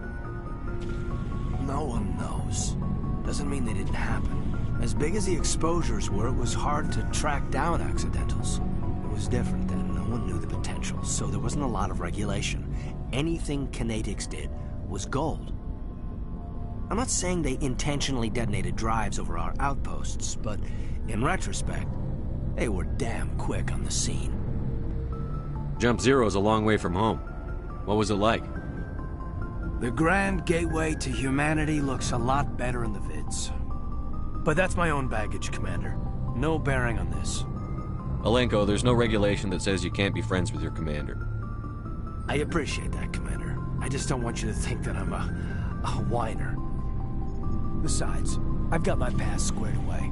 No one knows. Doesn't mean they didn't happen. As big as the exposures were, it was hard to track down accidentals. It was different then. No one knew the potential, so there wasn't a lot of regulation. Anything Kinetics did was gold. I'm not saying they intentionally detonated drives over our outposts, but in retrospect, they were damn quick on the scene. Jump Zero's a long way from home. What was it like? The grand gateway to humanity looks a lot better in the vids. But that's my own baggage, Commander. No bearing on this. Alenko, there's no regulation that says you can't be friends with your commander. I appreciate that, Commander. I just don't want you to think that I'm a whiner. Besides, I've got my past squared away.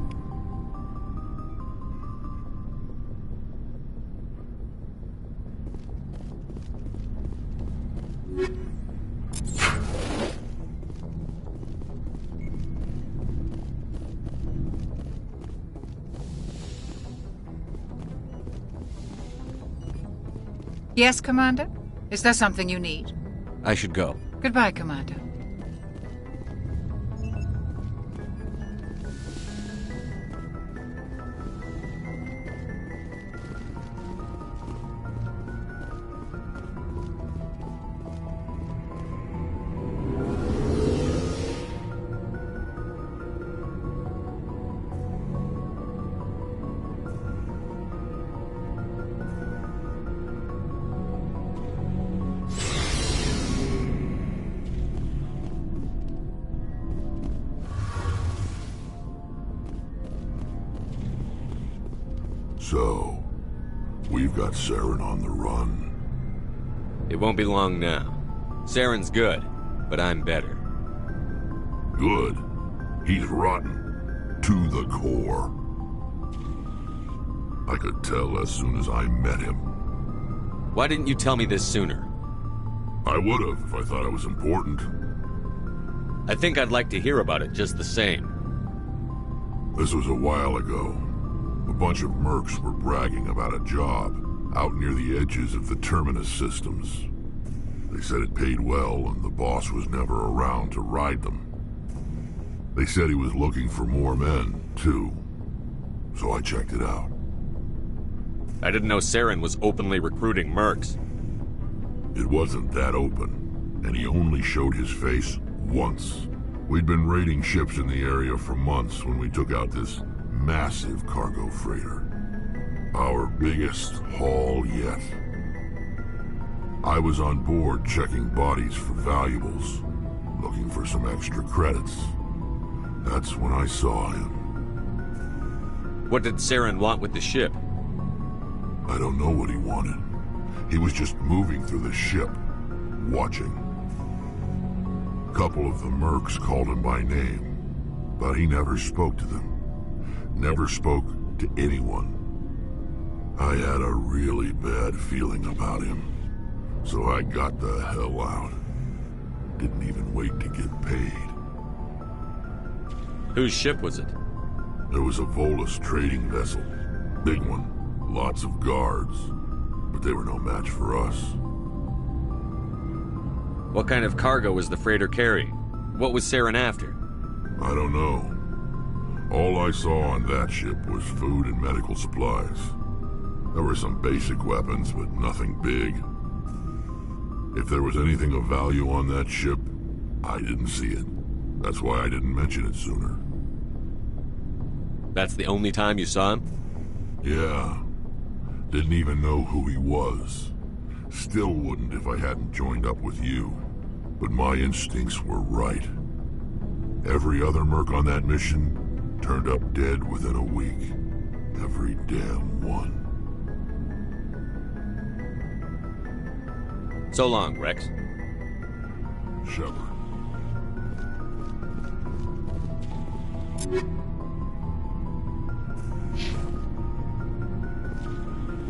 Yes, Commander? Is there something you need? I should go. Goodbye, Commander. So, we've got Saren on the run. It won't be long now. Saren's good, but I'm better. Good? He's rotten. To the core. I could tell as soon as I met him. Why didn't you tell me this sooner? I would've if I thought it was important. I think I'd like to hear about it just the same. This was a while ago. A bunch of mercs were bragging about a job out near the edges of the Terminus systems. They said it paid well and the boss was never around to ride them. They said he was looking for more men, too. So I checked it out. I didn't know Saren was openly recruiting mercs. It wasn't that open, and he only showed his face once. We'd been raiding ships in the area for months when we took out this massive cargo freighter. Our biggest haul yet. I was on board checking bodies for valuables, looking for some extra credits. That's when I saw him. What did Saren want with the ship? I don't know what he wanted. He was just moving through the ship, watching. A couple of the mercs called him by name, but he never spoke to them. Never spoke to anyone. I had a really bad feeling about him, so I got the hell out. Didn't even wait to get paid. Whose ship was it? It was a Volus trading vessel. Big one. Lots of guards. But they were no match for us. What kind of cargo was the freighter carrying? What was Saren after? I don't know. All I saw on that ship was food and medical supplies. There were some basic weapons, but nothing big. If there was anything of value on that ship, I didn't see it. That's why I didn't mention it sooner. That's the only time you saw him? Yeah. Didn't even know who he was. Still wouldn't if I hadn't joined up with you. But my instincts were right. Every other merc on that mission turned up dead within a week. Every damn one. So long, Rex. Shepard.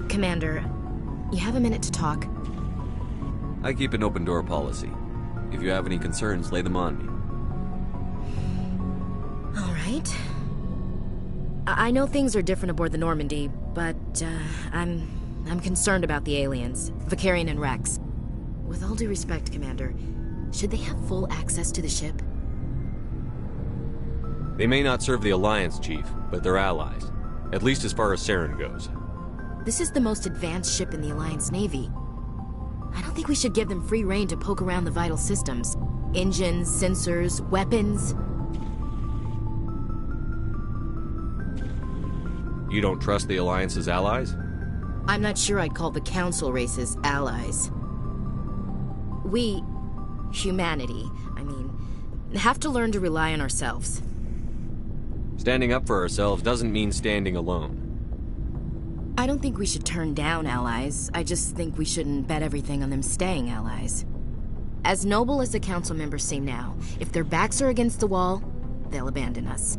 Commander, you have a minute to talk? I keep an open door policy. If you have any concerns, lay them on me. All right. I know things are different aboard the Normandy, but I'm concerned about the aliens, Vicarian and Rex. With all due respect, Commander, should they have full access to the ship? They may not serve the Alliance, Chief, but they're allies. At least as far as Saren goes. This is the most advanced ship in the Alliance Navy. I don't think we should give them free rein to poke around the vital systems. Engines, sensors, weapons. You don't trust the Alliance's allies? I'm not sure I'd call the Council races allies. We, humanity, have to learn to rely on ourselves. Standing up for ourselves doesn't mean standing alone. I don't think we should turn down allies. I just think we shouldn't bet everything on them staying allies. As noble as the Council members seem now, if their backs are against the wall, they'll abandon us.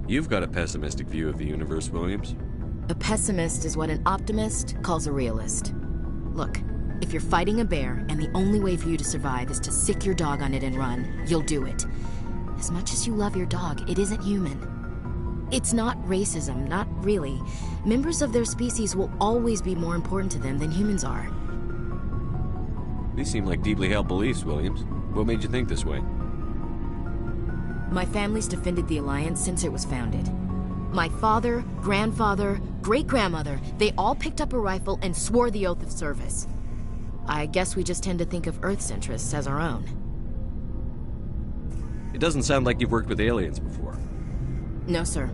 You've got a pessimistic view of the universe, Williams. A pessimist is what an optimist calls a realist. Look, if you're fighting a bear and the only way for you to survive is to sick your dog on it and run, you'll do it. As much as you love your dog, it isn't human. It's not racism, not really. Members of their species will always be more important to them than humans are. These seem like deeply held beliefs, Williams. What made you think this way? My family's defended the Alliance since it was founded. My father, grandfather, great-grandmother, they all picked up a rifle and swore the oath of service. I guess we just tend to think of Earth's interests as our own. It doesn't sound like you've worked with aliens before. No, sir.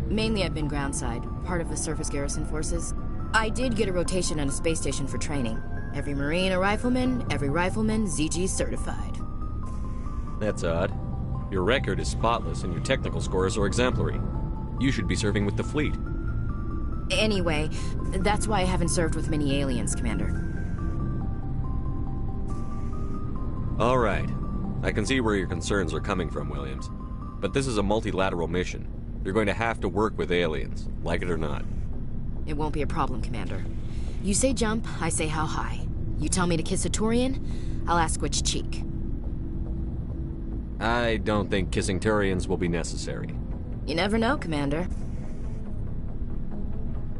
Mainly I've been groundside, part of the surface garrison forces. I did get a rotation on a space station for training. Every Marine a rifleman, every rifleman ZG certified. That's odd. Your record is spotless and your technical scores are exemplary. You should be serving with the fleet. Anyway, that's why I haven't served with many aliens, Commander. All right. I can see where your concerns are coming from, Williams. But this is a multilateral mission. You're going to have to work with aliens, like it or not. It won't be a problem, Commander. You say jump, I say how high. You tell me to kiss a Turian, I'll ask which cheek. I don't think kissing Turians will be necessary. You never know, Commander.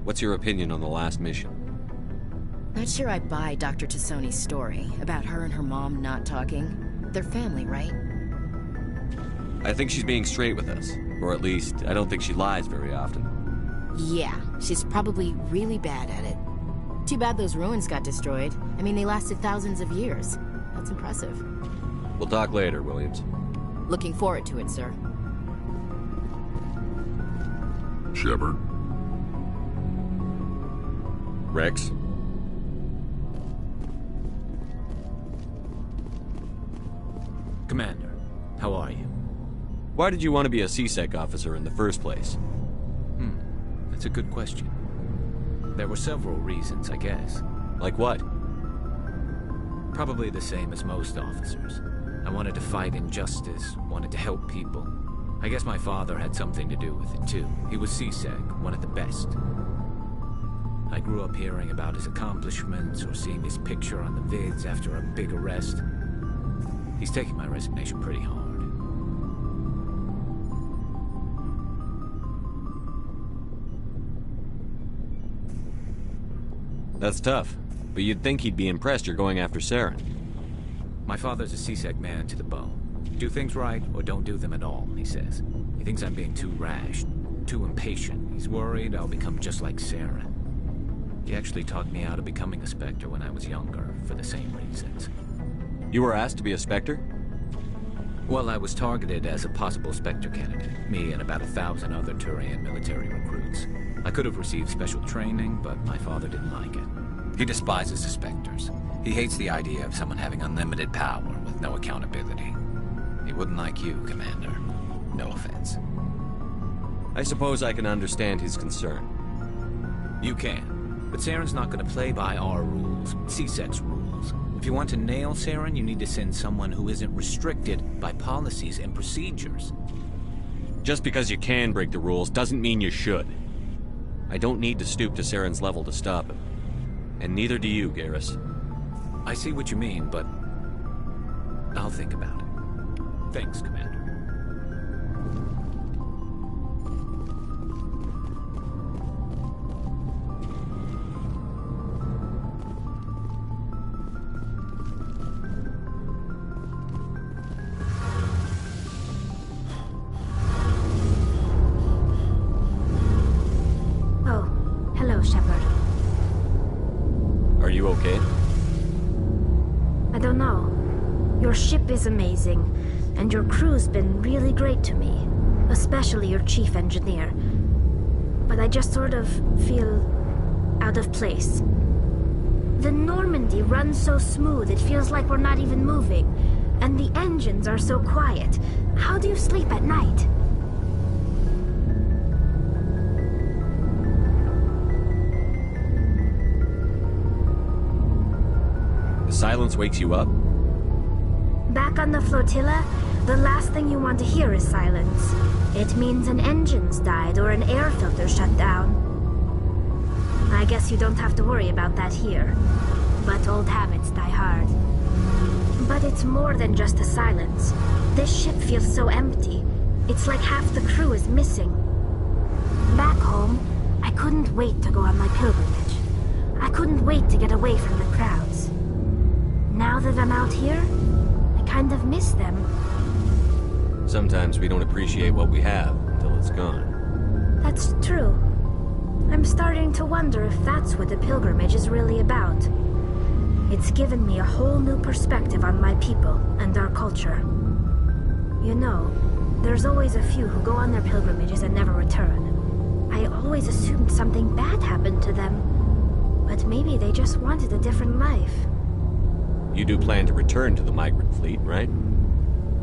What's your opinion on the last mission? Not sure I buy Dr. Tassoni's story about her and her mom not talking. They're family, right? I think she's being straight with us. Or at least, I don't think she lies very often. Yeah, she's probably really bad at it. Too bad those ruins got destroyed. I mean, they lasted thousands of years. That's impressive. We'll talk later, Williams. Looking forward to it, sir. Shepard. Rex. Commander, how are you? Why did you want to be a CSEC officer in the first place? That's a good question. There were several reasons, I guess. Like what? Probably the same as most officers. I wanted to fight injustice, wanted to help people. I guess my father had something to do with it, too. He was CSEC, one of the best. I grew up hearing about his accomplishments or seeing his picture on the vids after a big arrest. He's taking my resignation pretty hard. That's tough, but you'd think he'd be impressed you're going after Saren. My father's a CSEC man to the bone. Do things right, or don't do them at all, he says. He thinks I'm being too rash, too impatient. He's worried I'll become just like Saren. He actually talked me out of becoming a Spectre when I was younger, for the same reasons. You were asked to be a Spectre? Well, I was targeted as a possible Spectre candidate, me and about 1,000 other Turian military recruits. I could have received special training, but my father didn't like it. He despises the Spectres. He hates the idea of someone having unlimited power with no accountability. He wouldn't like you, Commander. No offense. I suppose I can understand his concern. You can, but Saren's not going to play by our rules, CSEC's rules. If you want to nail Saren, you need to send someone who isn't restricted by policies and procedures. Just because you can break the rules doesn't mean you should. I don't need to stoop to Saren's level to stop him. And neither do you, Garrus. I see what you mean, but I'll think about it. Thanks, Commander. okay? I don't know. Your ship is amazing, and your crew's been really great to me, especially your chief engineer. But I just sort of feel out of place. The Normandy runs so smooth it feels like we're not even moving, and the engines are so quiet. How do you sleep at night? The silence wakes you up? Back on the flotilla, the last thing you want to hear is silence. It means an engine's died or an air filter shut down. I guess you don't have to worry about that here. But old habits die hard. But it's more than just the silence. This ship feels so empty. It's like half the crew is missing. Back home, I couldn't wait to go on my pilgrimage. I couldn't wait to get away from the crowds. Now that I'm out here, I kind of miss them. Sometimes we don't appreciate what we have until it's gone. That's true. I'm starting to wonder if that's what the pilgrimage is really about. It's given me a whole new perspective on my people and our culture. You know, there's always a few who go on their pilgrimages and never return. I always assumed something bad happened to them. But maybe they just wanted a different life. You do plan to return to the migrant fleet, right?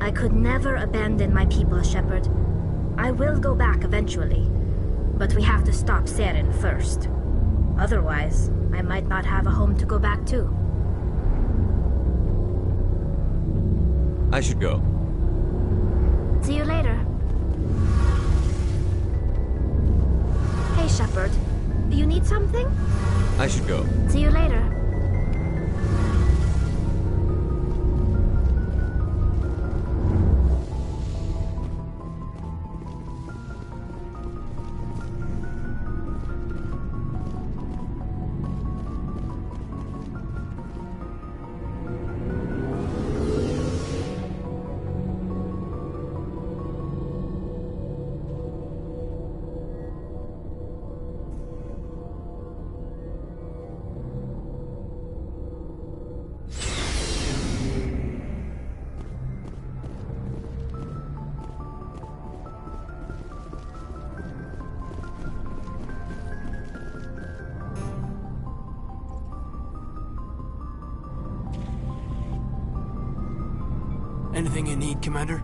I could never abandon my people, Shepard. I will go back eventually. But we have to stop Saren first. Otherwise, I might not have a home to go back to. I should go. See you later. Hey, Shepard. You need something? I should go. See you later. Anything you need, Commander?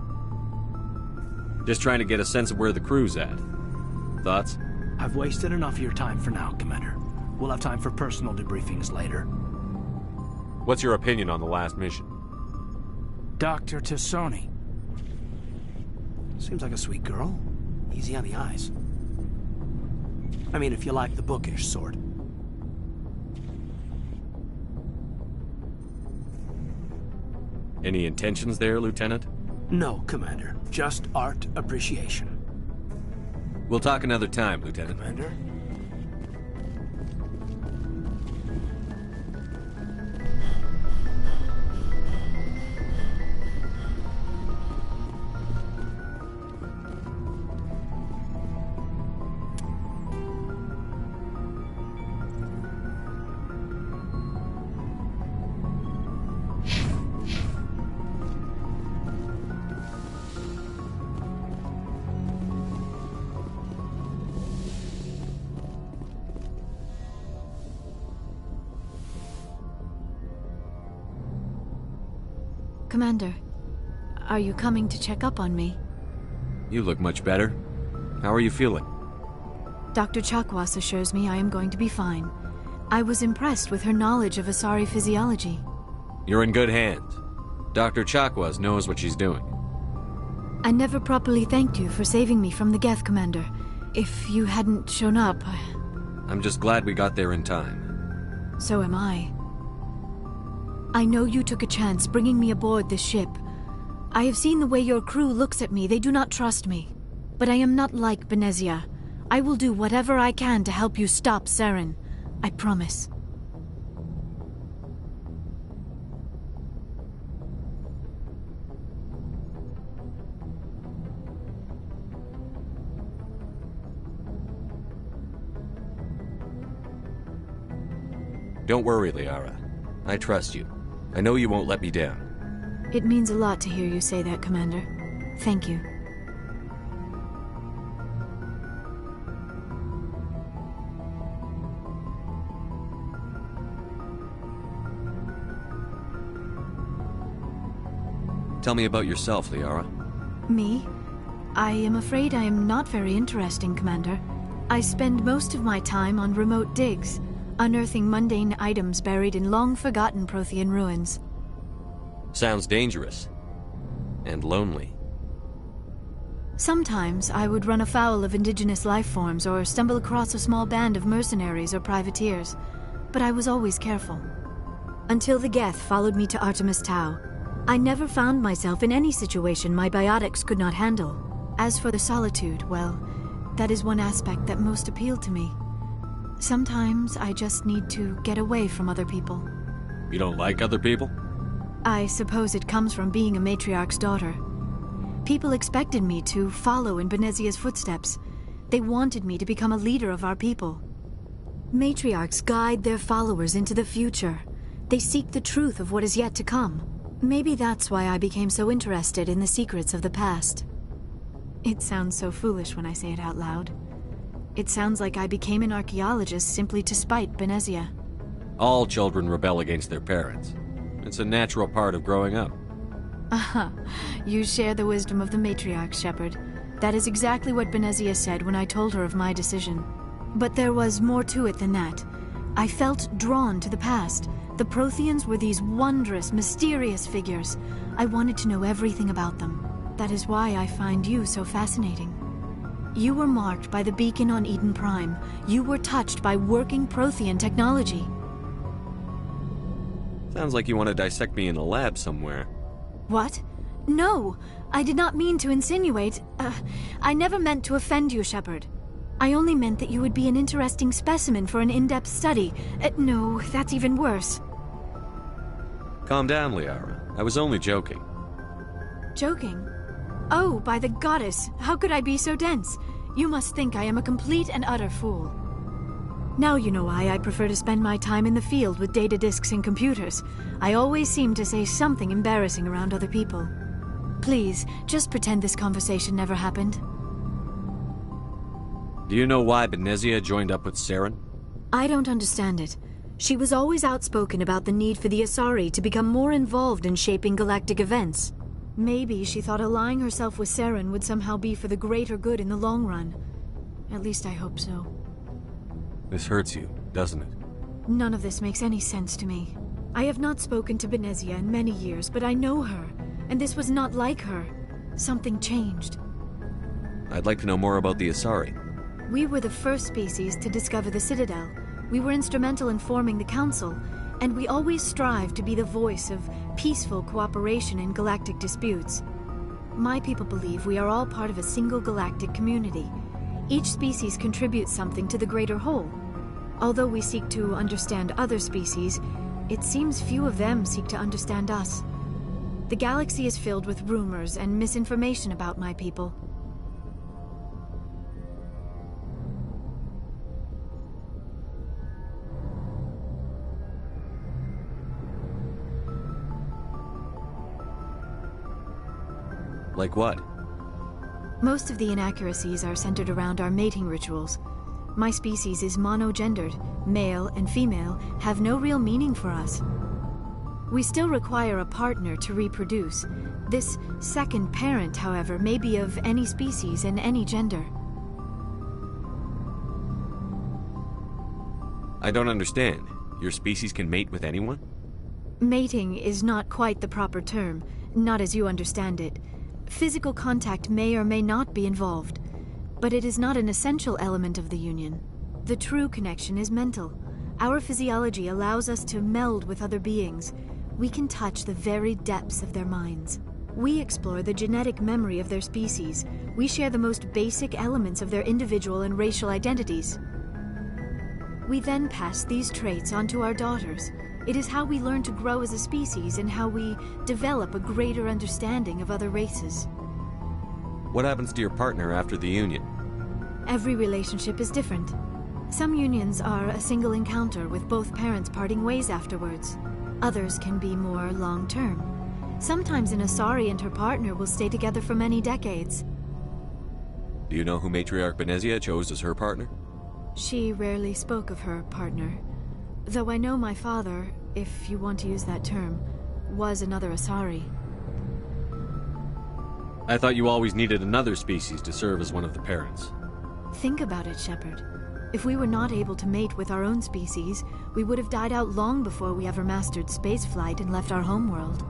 Just trying to get a sense of where the crew's at. Thoughts? I've wasted enough of your time for now, Commander. We'll have time for personal debriefings later. What's your opinion on the last mission? Dr. Tassoni. Seems like a sweet girl. Easy on the eyes. I mean, if you like the bookish sort. Any intentions there, Lieutenant? No, Commander. Just art appreciation. We'll talk another time, Lieutenant. Commander? Commander, are you coming to check up on me? You look much better. How are you feeling? Dr. Chakwas assures me I am going to be fine. I was impressed with her knowledge of Asari physiology. You're in good hands. Dr. Chakwas knows what she's doing. I never properly thanked you for saving me from the Geth, Commander. If you hadn't shown up, I'm just glad we got there in time. So am I. I know you took a chance bringing me aboard this ship. I have seen the way your crew looks at me. They do not trust me. But I am not like Benezia. I will do whatever I can to help you stop Saren. I promise. Don't worry, Liara. I trust you. I know you won't let me down. It means a lot to hear you say that, Commander. Thank you. Tell me about yourself, Liara. Me? I am afraid I am not very interesting, Commander. I spend most of my time on remote digs, unearthing mundane items buried in long-forgotten Prothean ruins. Sounds dangerous. And lonely. Sometimes I would run afoul of indigenous life forms or stumble across a small band of mercenaries or privateers, but I was always careful. Until the Geth followed me to Artemis Tau, I never found myself in any situation my biotics could not handle. As for the solitude, well, that is one aspect that most appealed to me. Sometimes I just need to get away from other people. You don't like other people? I suppose it comes from being a matriarch's daughter. People expected me to follow in Benezia's footsteps. They wanted me to become a leader of our people. Matriarchs guide their followers into the future. They seek the truth of what is yet to come. Maybe that's why I became so interested in the secrets of the past. It sounds so foolish when I say it out loud. It sounds like I became an archaeologist simply to spite Benezia. All children rebel against their parents. It's a natural part of growing up. Aha, you share the wisdom of the matriarch, Shepard. That is exactly what Benezia said when I told her of my decision. But there was more to it than that. I felt drawn to the past. The Protheans were these wondrous, mysterious figures. I wanted to know everything about them. That is why I find you so fascinating. You were marked by the beacon on Eden Prime. You were touched by working Prothean technology. Sounds like you want to dissect me in a lab somewhere. What? No! I did not mean to insinuate. I never meant to offend you, Shepard. I only meant that you would be an interesting specimen for an in-depth study. No, that's even worse. Calm down, Liara. I was only joking. Joking? Oh, by the goddess, how could I be so dense? You must think I am a complete and utter fool. Now you know why I prefer to spend my time in the field with data disks and computers. I always seem to say something embarrassing around other people. Please, just pretend this conversation never happened. Do you know why Benezia joined up with Saren? I don't understand it. She was always outspoken about the need for the Asari to become more involved in shaping galactic events. Maybe she thought allying herself with Saren would somehow be for the greater good in the long run. At least I hope so. This hurts you, doesn't it? None of this makes any sense to me. I have not spoken to Benezia in many years, but I know her, and this was not like her. Something changed. I'd like to know more about the Asari. We were the first species to discover the Citadel. We were instrumental in forming the Council, and we always strive to be the voice of peaceful cooperation in galactic disputes. My people believe we are all part of a single galactic community. Each species contributes something to the greater whole. Although we seek to understand other species, it seems few of them seek to understand us. The galaxy is filled with rumors and misinformation about my people. Like what? Most of the inaccuracies are centered around our mating rituals. My species is monogendered. Male and female have no real meaning for us. We still require a partner to reproduce. This second parent, however, may be of any species and any gender. I don't understand. Your species can mate with anyone? Mating is not quite the proper term, not as you understand it. Physical contact may or may not be involved, but it is not an essential element of the union. The true connection is mental. Our physiology allows us to meld with other beings. We can touch the very depths of their minds. We explore the genetic memory of their species. We share the most basic elements of their individual and racial identities. We then pass these traits on to our daughters. It is how we learn to grow as a species and how we develop a greater understanding of other races. What happens to your partner after the union? Every relationship is different. Some unions are a single encounter with both parents parting ways afterwards. Others can be more long-term. Sometimes an Asari and her partner will stay together for many decades. Do you know who Matriarch Benezia chose as her partner? She rarely spoke of her partner. Though I know my father, if you want to use that term, was another Asari. I thought you always needed another species to serve as one of the parents. Think about it, Shepard. If we were not able to mate with our own species, we would have died out long before we ever mastered spaceflight and left our homeworld.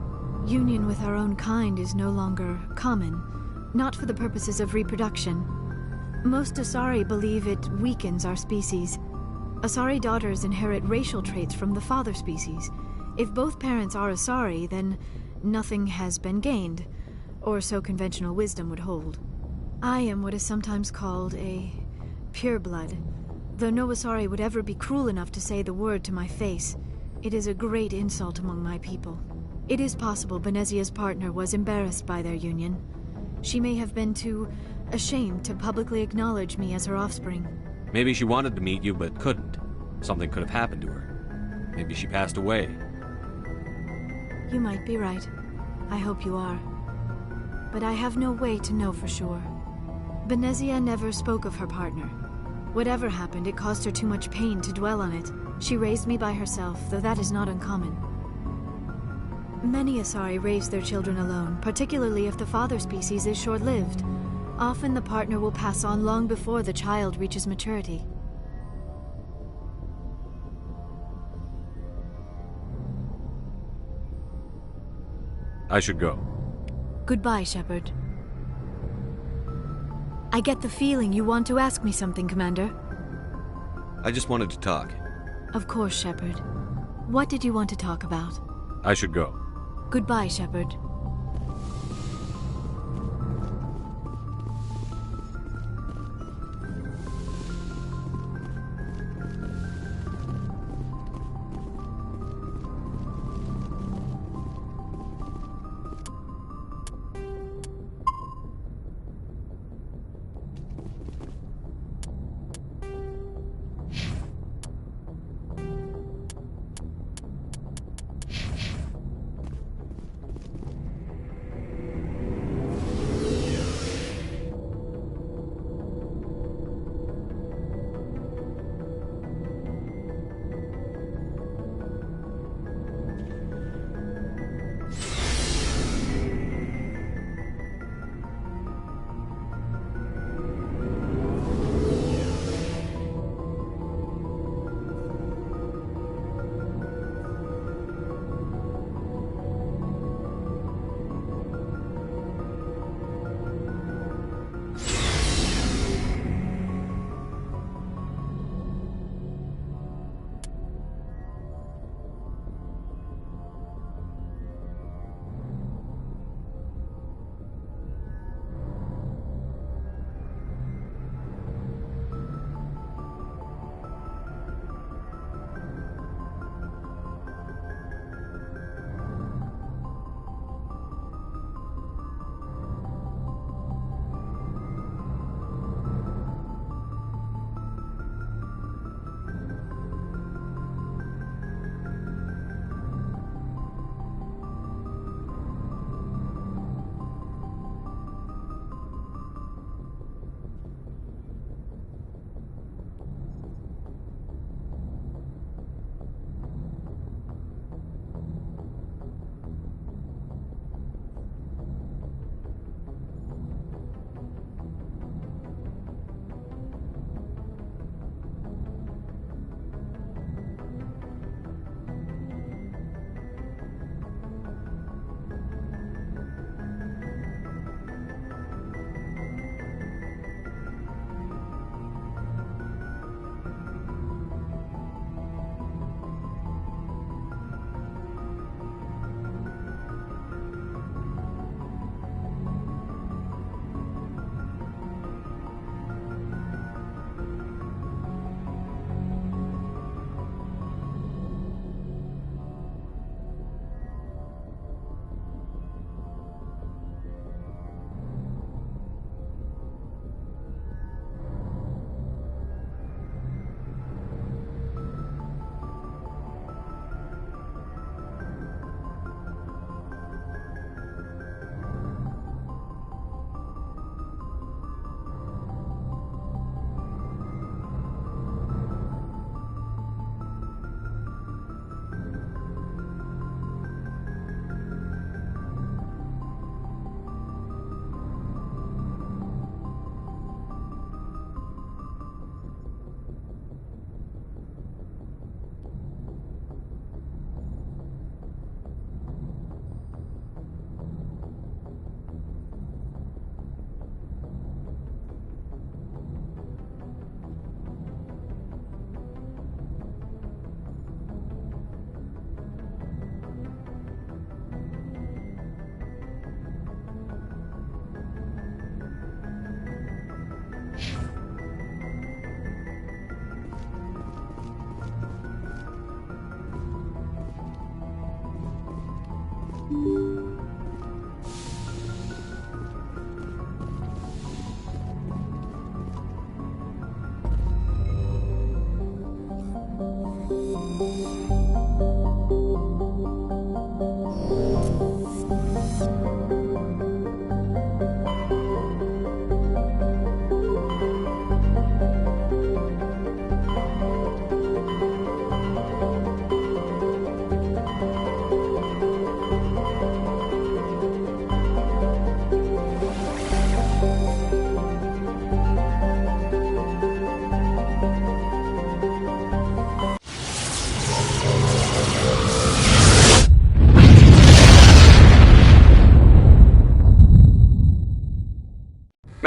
Union with our own kind is no longer common, not for the purposes of reproduction. Most Asari believe it weakens our species. Asari daughters inherit racial traits from the father species. If both parents are Asari, then nothing has been gained, or so conventional wisdom would hold. I am what is sometimes called a pureblood, though no Asari would ever be cruel enough to say the word to my face. It is a great insult among my people. It is possible Benezia's partner was embarrassed by their union. She may have been too ashamed to publicly acknowledge me as her offspring. Maybe she wanted to meet you but couldn't. Something could have happened to her. Maybe she passed away. You might be right. I hope you are. But I have no way to know for sure. Benezia never spoke of her partner. Whatever happened, it caused her too much pain to dwell on it. She raised me by herself, though that is not uncommon. Many Asari raise their children alone, particularly if the father species is short-lived. Often the partner will pass on long before the child reaches maturity. I should go. Goodbye, Shepard. I get the feeling you want to ask me something, Commander. I just wanted to talk. Of course, Shepard. What did you want to talk about? I should go. Goodbye, Shepard.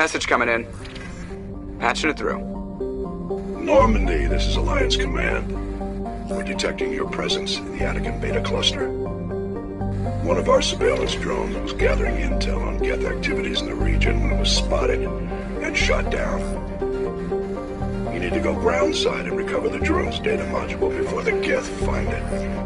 Message coming in. Patching it through. Normandy, this is Alliance Command. We're detecting your presence in the Attican Beta Cluster. One of our surveillance drones was gathering intel on Geth activities in the region when it was spotted and shot down. You need to go groundside and recover the drone's data module before the Geth find it.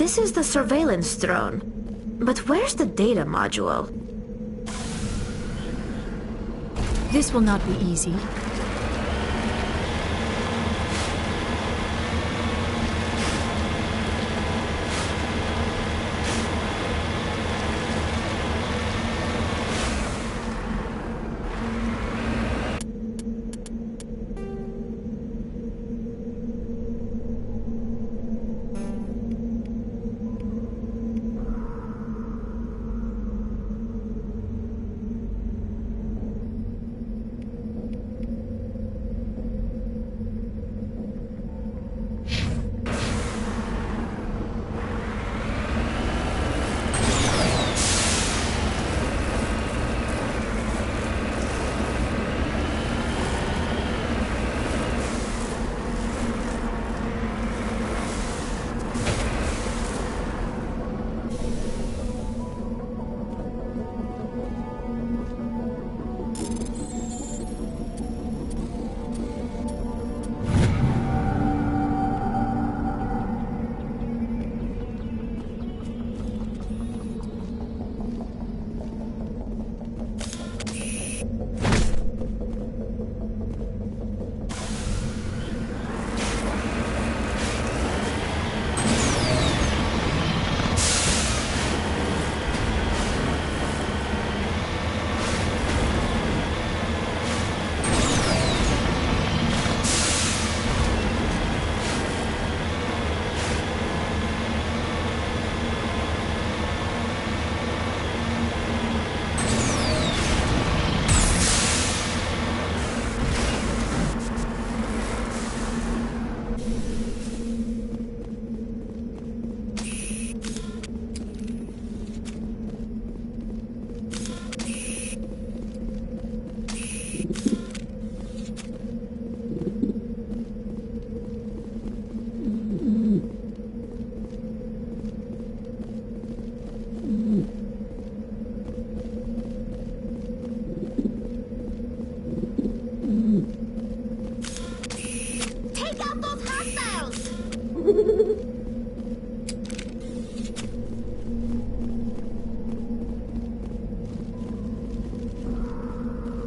This is the surveillance drone. But where's the data module? This will not be easy.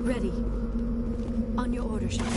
Ready. On your order, Shepard.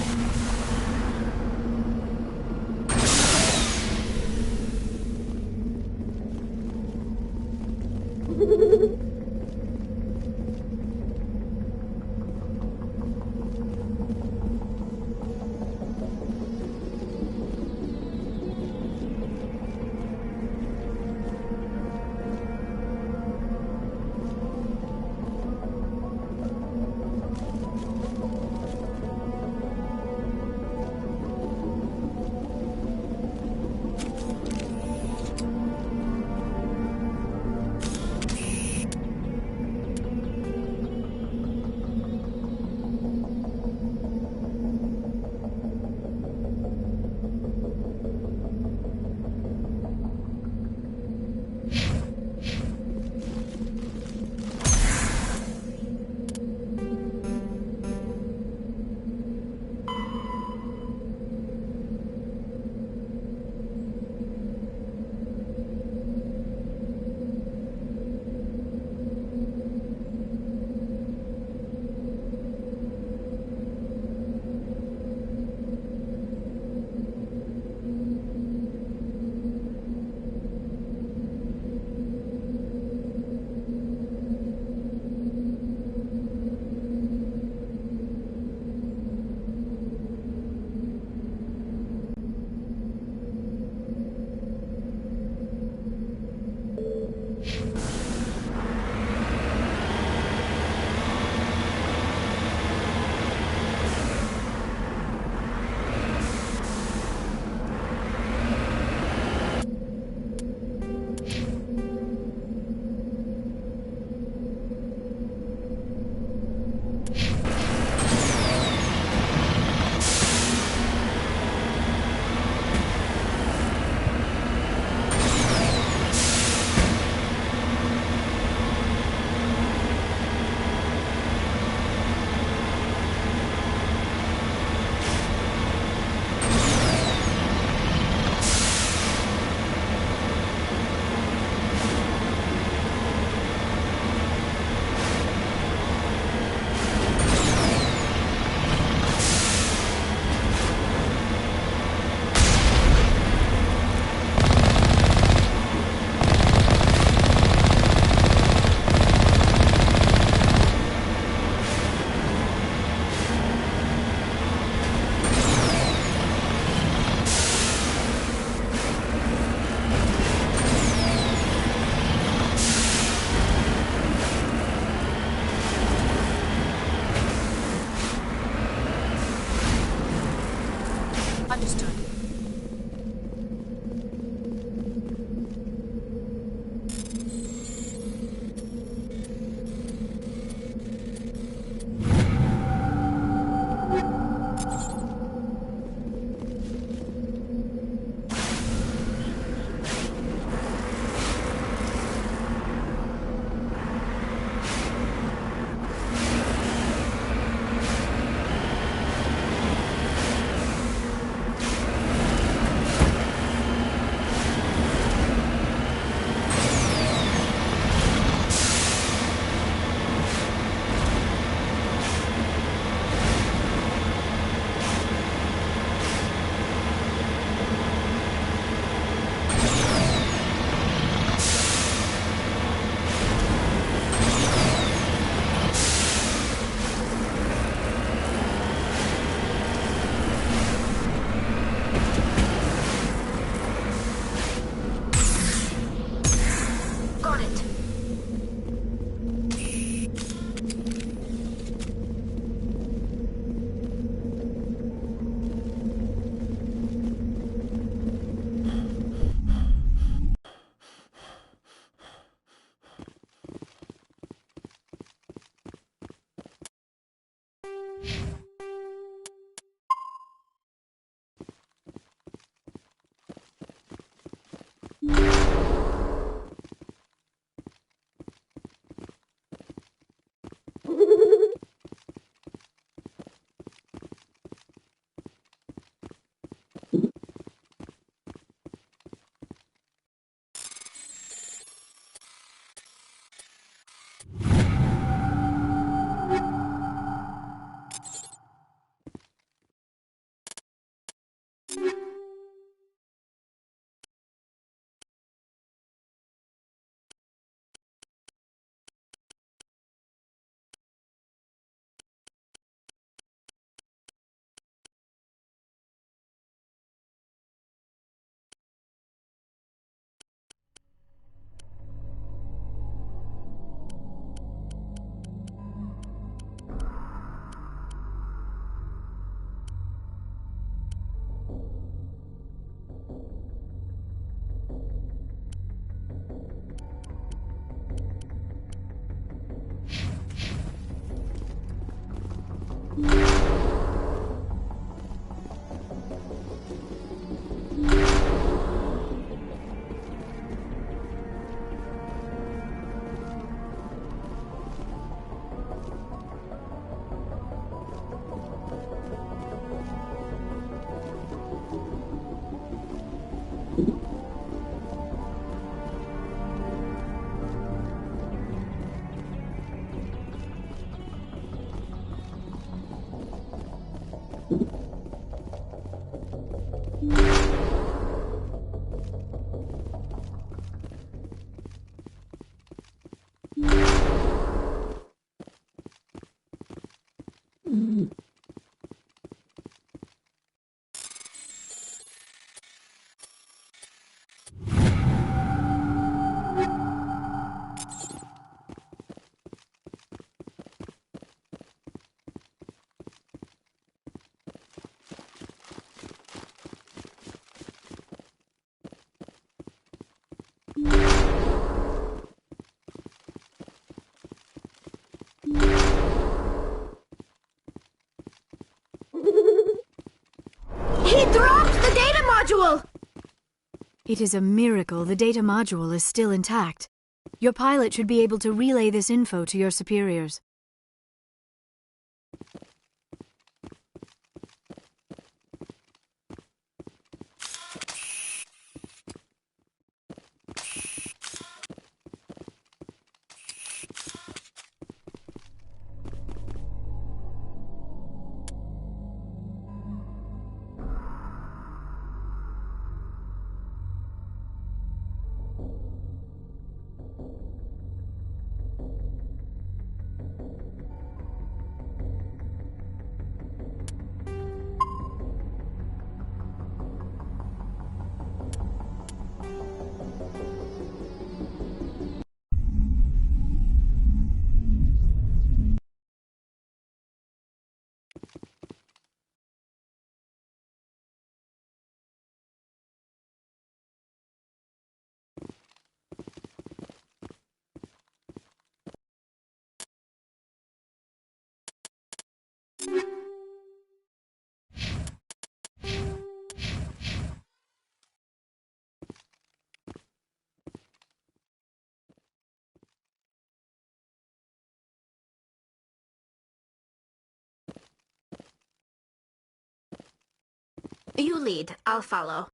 Understood. He dropped the data module! It is a miracle the data module is still intact. Your pilot should be able to relay this info to your superiors. You lead. I'll follow.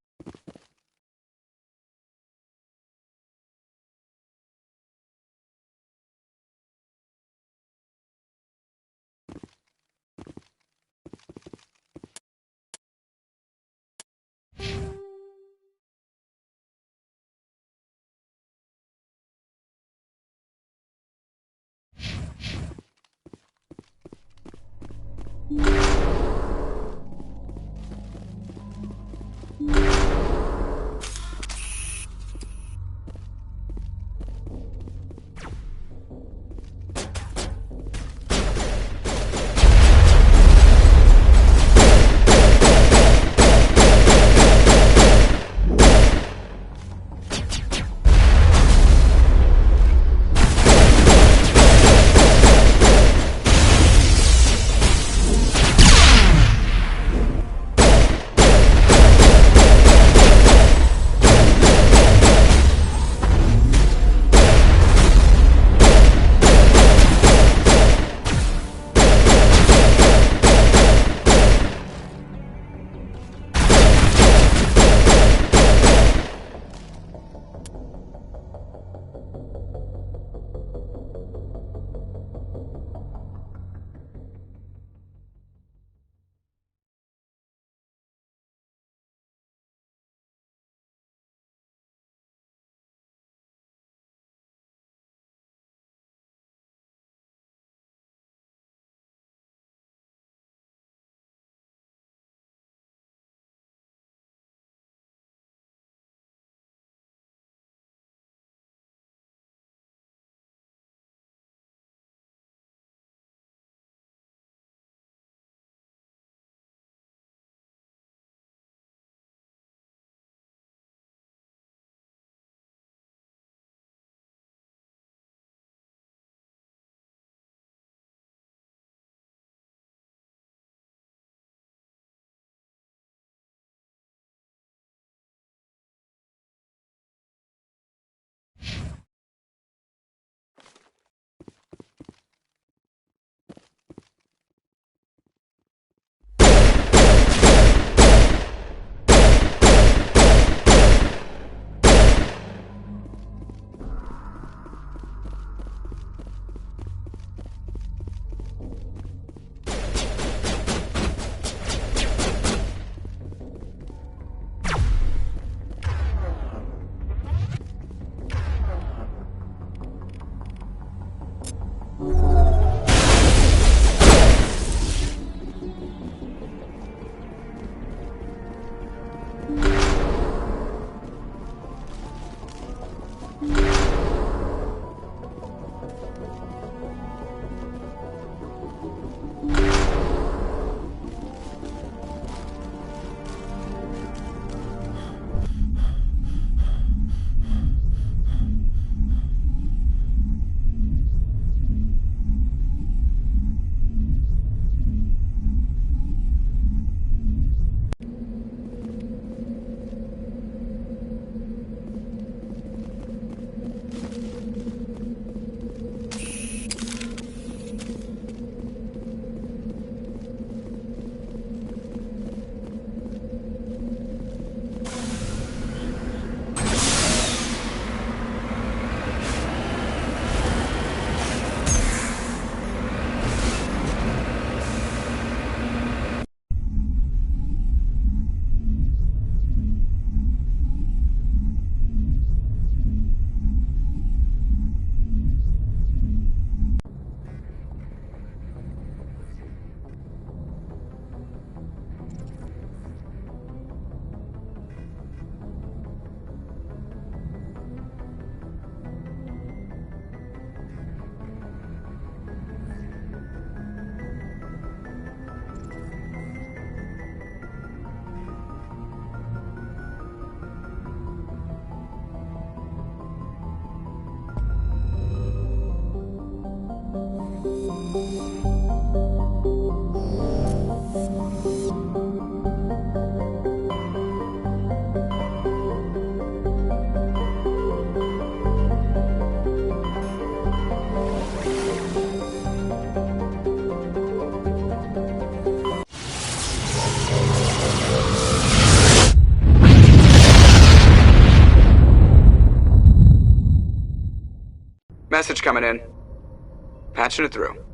Patching it through.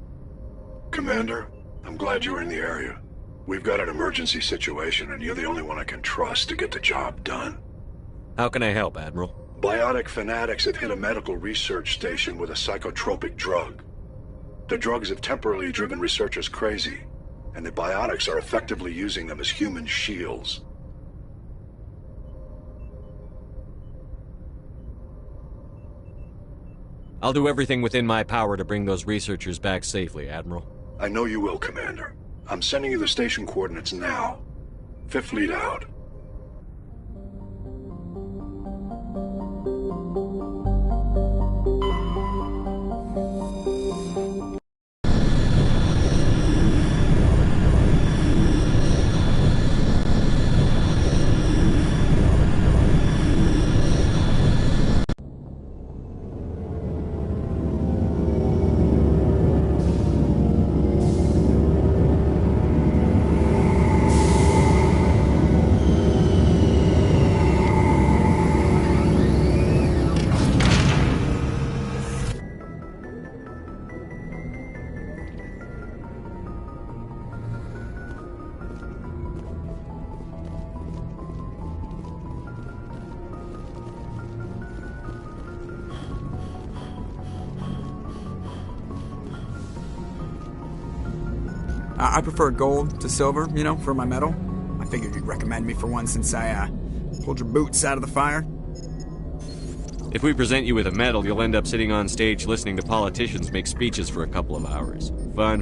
Commander, I'm glad you're in the area. We've got an emergency situation, and you're the only one I can trust to get the job done. How can I help, Admiral? Biotic fanatics have hit a medical research station with a psychotropic drug. The drugs have temporarily driven researchers crazy, and the biotics are effectively using them as human shields. I'll do everything within my power to bring those researchers back safely, Admiral. I know you will, Commander. I'm sending you the station coordinates now. Fifth Fleet out. I prefer gold to silver, you know, for my medal. I figured you'd recommend me for one since I, pulled your boots out of the fire. If we present you with a medal, you'll end up sitting on stage listening to politicians make speeches for a couple of hours. Fun.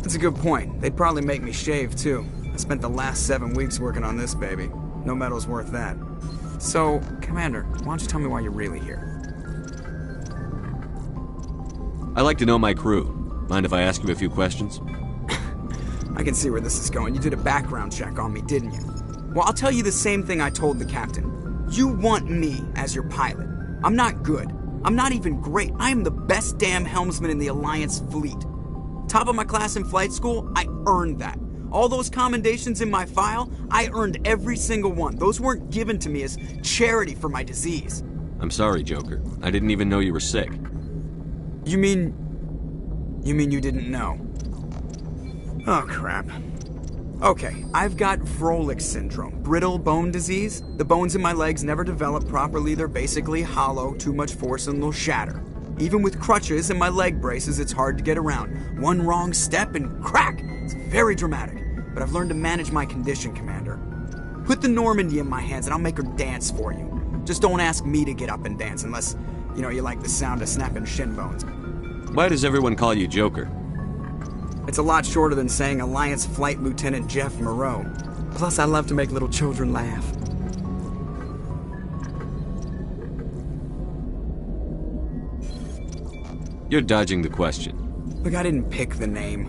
That's a good point. They'd probably make me shave, too. I spent the last 7 weeks working on this baby. No medal's worth that. So, Commander, why don't you tell me why you're really here? I like to know my crew. Mind if I ask you a few questions? I can see where this is going. You did a background check on me, didn't you? Well, I'll tell you the same thing I told the captain. You want me as your pilot. I'm not good. I'm not even great. I am the best damn helmsman in the Alliance fleet. Top of my class in flight school, I earned that. All those commendations in my file, I earned every single one. Those weren't given to me as charity for my disease. I'm sorry, Joker. I didn't even know you were sick. You mean you didn't know? Oh, crap. Okay, I've got Froelich syndrome, brittle bone disease. The bones in my legs never develop properly. They're basically hollow, too much force and they'll shatter. Even with crutches and my leg braces, it's hard to get around. One wrong step and crack! It's very dramatic. But I've learned to manage my condition, Commander. Put the Normandy in my hands and I'll make her dance for you. Just don't ask me to get up and dance unless, you know, you like the sound of snapping shin bones. Why does everyone call you Joker? It's a lot shorter than saying Alliance Flight Lieutenant Jeff Moreau. Plus, I love to make little children laugh. You're dodging the question. Look, I didn't pick the name.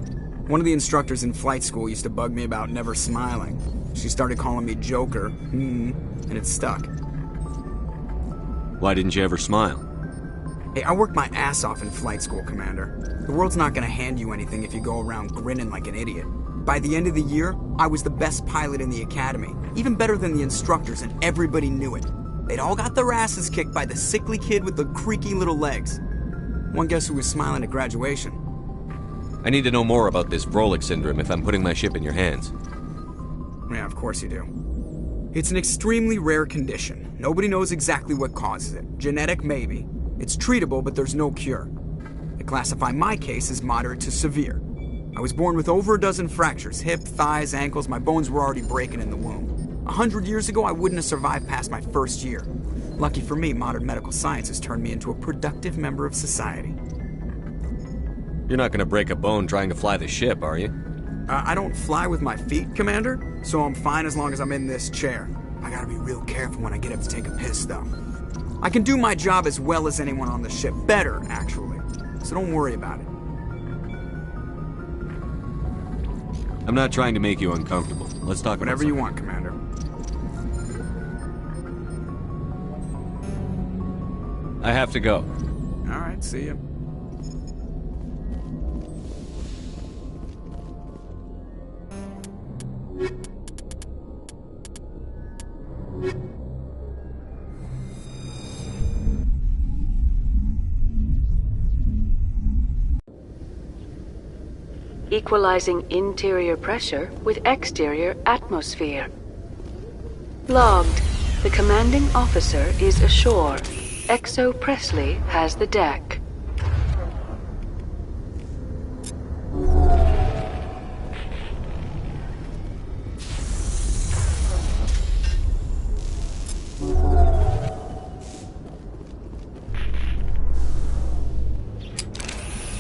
One of the instructors in flight school used to bug me about never smiling. She started calling me Joker, and it stuck. Why didn't you ever smile? Hey, I worked my ass off in flight school, Commander. The world's not gonna hand you anything if you go around grinning like an idiot. By the end of the year, I was the best pilot in the academy, even better than the instructors, and everybody knew it. They'd all got their asses kicked by the sickly kid with the creaky little legs. One guess who was smiling at graduation? I need to know more about this Froelich syndrome if I'm putting my ship in your hands. Yeah, of course you do. It's an extremely rare condition. Nobody knows exactly what causes it. Genetic, maybe. It's treatable, but there's no cure. They classify my case as moderate to severe. I was born with over a dozen fractures, hip, thighs, ankles. My bones were already breaking in the womb. 100 years ago, I wouldn't have survived past my first year. Lucky for me, modern medical science has turned me into a productive member of society. You're not going to break a bone trying to fly the ship, are you? I don't fly with my feet, Commander, so I'm fine as long as I'm in this chair. I gotta be real careful when I get up to take a piss, though. I can do my job as well as anyone on the ship. Better, actually. So don't worry about it. I'm not trying to make you uncomfortable. Let's talk Whatever you want, Commander. I have to go. All right, see ya. equalizing interior pressure with exterior atmosphere. Logged. The commanding officer is ashore. Exo Presley has the deck.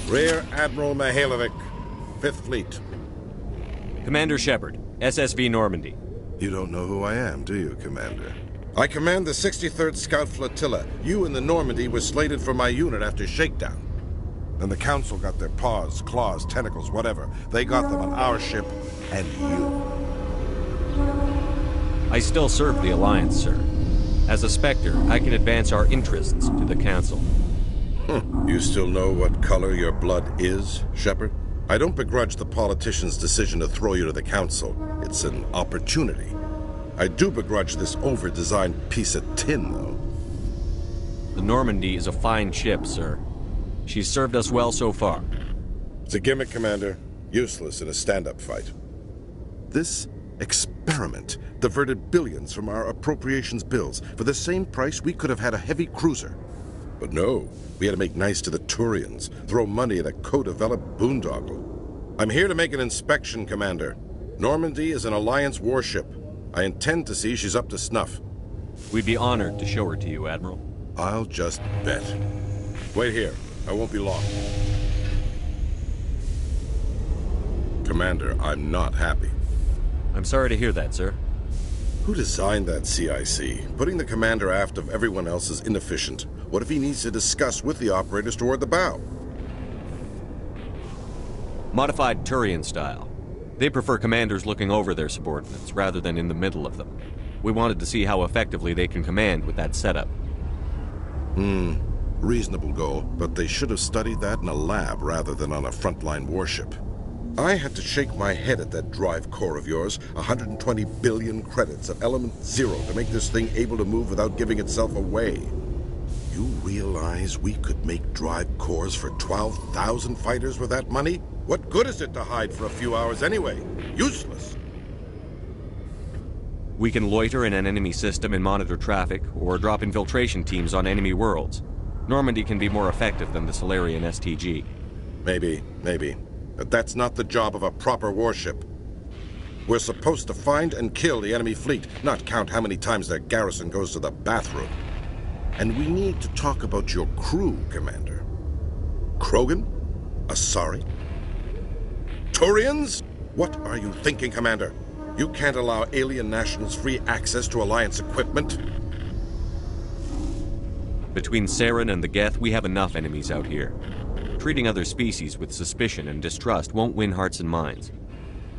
Rear Admiral Mihailovic, 5th Fleet. Commander Shepard, SSV Normandy. You don't know who I am, do you, Commander? I command the 63rd Scout Flotilla. You and the Normandy were slated for my unit after shakedown. Then the Council got their paws, claws, tentacles, whatever. They got them on our ship, and you. I still serve the Alliance, sir. As a Spectre, I can advance our interests to the Council. You still know what color your blood is, Shepard? I don't begrudge the politician's decision to throw you to the Council. It's an opportunity. I do begrudge this over-designed piece of tin, though. The Normandy is a fine ship, sir. She's served us well so far. It's a gimmick, Commander. Useless in a stand-up fight. This experiment diverted billions from our appropriations bills. For the same price, we could have had a heavy cruiser. But no, we had to make nice to the Turians, throw money at a co-developed boondoggle. I'm here to make an inspection, Commander. Normandy is an Alliance warship. I intend to see she's up to snuff. We'd be honored to show her to you, Admiral. I'll just bet. Wait here. I won't be long. Commander, I'm not happy. I'm sorry to hear that, sir. Who designed that CIC? Putting the commander aft of everyone else is inefficient. What if he needs to discuss with the operators toward the bow? Modified Turian style. They prefer commanders looking over their subordinates rather than in the middle of them. We wanted to see how effectively they can command with that setup. Reasonable goal, but they should have studied that in a lab rather than on a frontline warship. I had to shake my head at that drive core of yours. 120 billion credits of element 0 to make this thing able to move without giving itself away. You realize we could make drive cores for 12,000 fighters with that money? What good is it to hide for a few hours anyway? Useless. We can loiter in an enemy system and monitor traffic, or drop infiltration teams on enemy worlds. Normandy can be more effective than the Solarian STG. Maybe. But that's not the job of a proper warship. We're supposed to find and kill the enemy fleet, not count how many times their garrison goes to the bathroom. And we need to talk about your crew, Commander. Krogan? Asari? Turians? What are you thinking, Commander? You can't allow alien nationals free access to Alliance equipment. Between Saren and the Geth, we have enough enemies out here. Treating other species with suspicion and distrust won't win hearts and minds.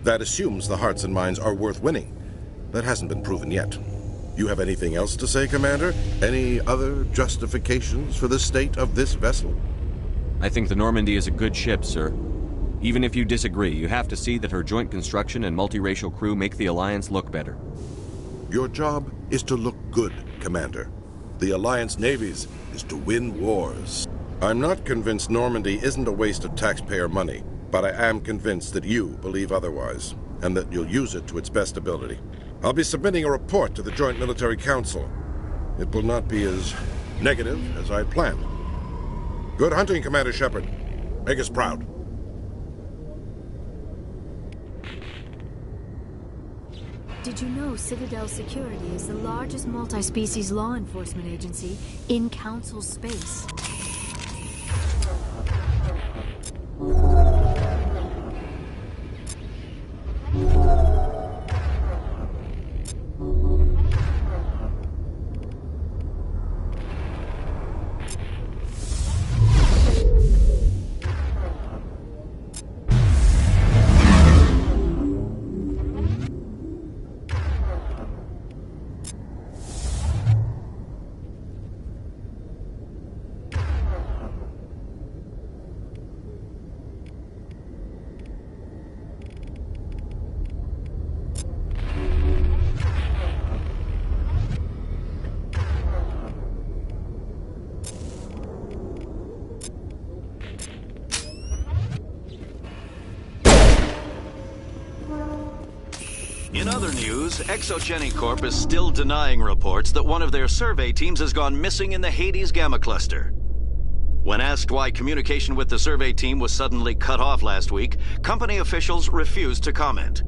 That assumes the hearts and minds are worth winning. That hasn't been proven yet. You have anything else to say, Commander? Any other justifications for the state of this vessel? I think the Normandy is a good ship, sir. Even if you disagree, you have to see that her joint construction and multiracial crew make the Alliance look better. Your job is to look good, Commander. The Alliance navies is to win wars. I'm not convinced Normandy isn't a waste of taxpayer money, but I am convinced that you believe otherwise, and that you'll use it to its best ability. I'll be submitting a report to the Joint Military Council. It will not be as negative as I planned. Good hunting, Commander Shepard. Make us proud. Did you know Citadel Security is the largest multi-species law enforcement agency in Council space? In other news, Exogeny Corp is still denying reports that one of their survey teams has gone missing in the Hades Gamma Cluster. When asked why communication with the survey team was suddenly cut off last week, company officials refused to comment.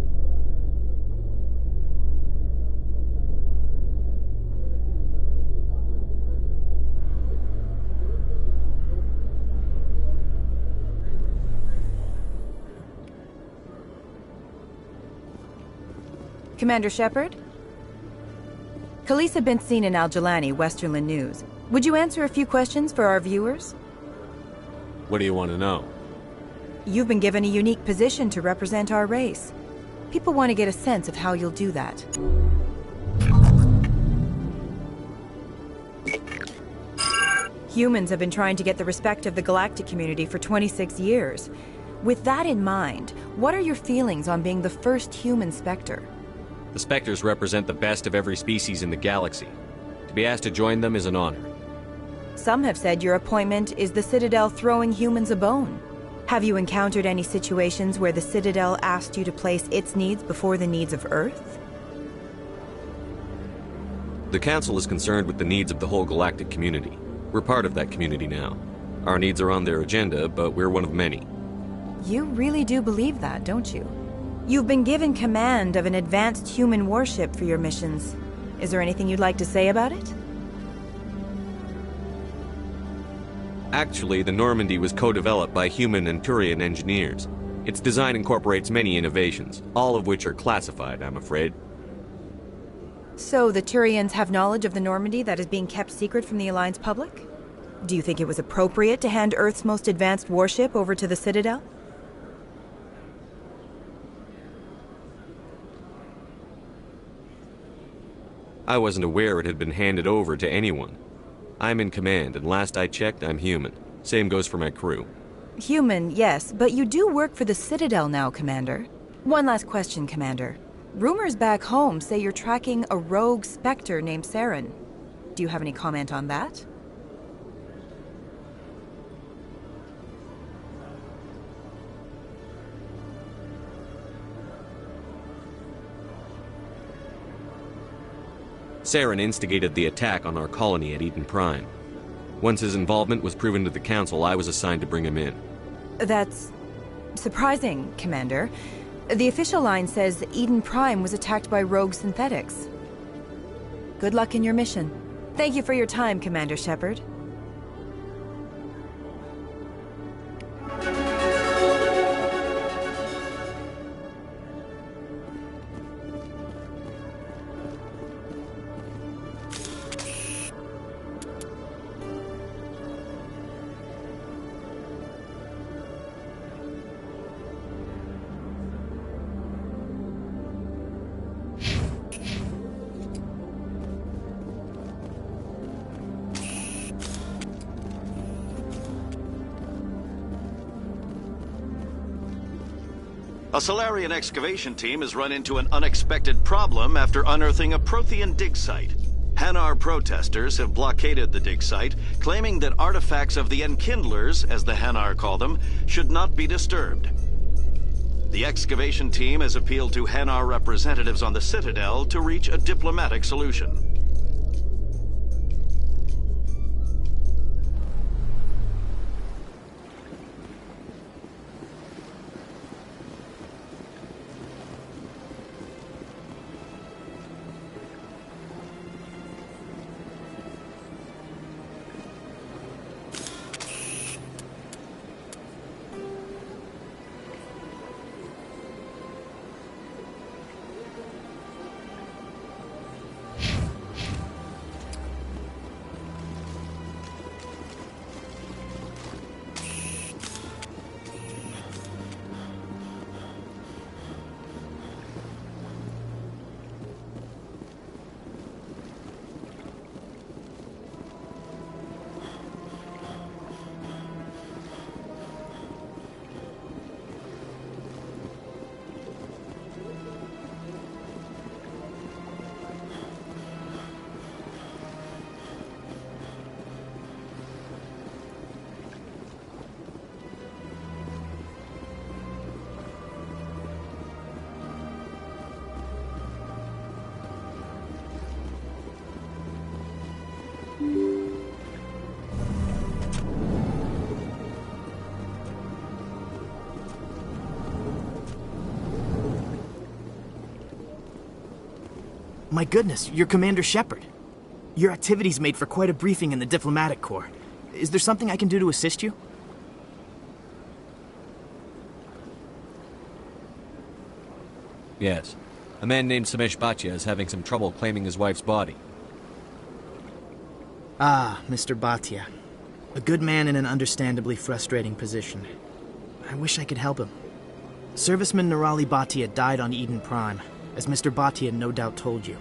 Commander Shepard? Khaleesa bint Sina Al-Jalani, Westerland News. Would you answer a few questions for our viewers? What do you want to know? You've been given a unique position to represent our race. People want to get a sense of how you'll do that. Humans have been trying to get the respect of the galactic community for 26 years. With that in mind, what are your feelings on being the first human Spectre? The Spectres represent the best of every species in the galaxy. To be asked to join them is an honor. Some have said your appointment is the Citadel throwing humans a bone. Have you encountered any situations where the Citadel asked you to place its needs before the needs of Earth? The Council is concerned with the needs of the whole galactic community. We're part of that community now. Our needs are on their agenda, but we're one of many. You really do believe that, don't you? You've been given command of an advanced human warship for your missions. Is there anything you'd like to say about it? Actually, the Normandy was co-developed by human and Turian engineers. Its design incorporates many innovations, all of which are classified, I'm afraid. So the Turians have knowledge of the Normandy that is being kept secret from the Alliance public? Do you think it was appropriate to hand Earth's most advanced warship over to the Citadel? I wasn't aware it had been handed over to anyone. I'm in command, and last I checked, I'm human. Same goes for my crew. Human, yes, but you do work for the Citadel now, Commander. One last question, Commander. Rumors back home say you're tracking a rogue Spectre named Saren. Do you have any comment on that? Saren instigated the attack on our colony at Eden Prime. Once his involvement was proven to the Council, I was assigned to bring him in. That's surprising, Commander. The official line says Eden Prime was attacked by rogue synthetics. Good luck in your mission. Thank you for your time, Commander Shepard. A Solarian excavation team has run into an unexpected problem after unearthing a Prothean dig site. Hanar protesters have blockaded the dig site, claiming that artifacts of the Enkindlers, as the Hanar call them, should not be disturbed. The excavation team has appealed to Hanar representatives on the Citadel to reach a diplomatic solution. My goodness, you're Commander Shepard. Your activities made for quite a briefing in the diplomatic corps. Is there something I can do to assist you? Yes. A man named Samesh Bhatia is having some trouble claiming his wife's body. Ah, Mr. Bhatia. A good man in an understandably frustrating position. I wish I could help him. Serviceman Nirali Bhatia died on Eden Prime, as Mr. Bhatia no doubt told you.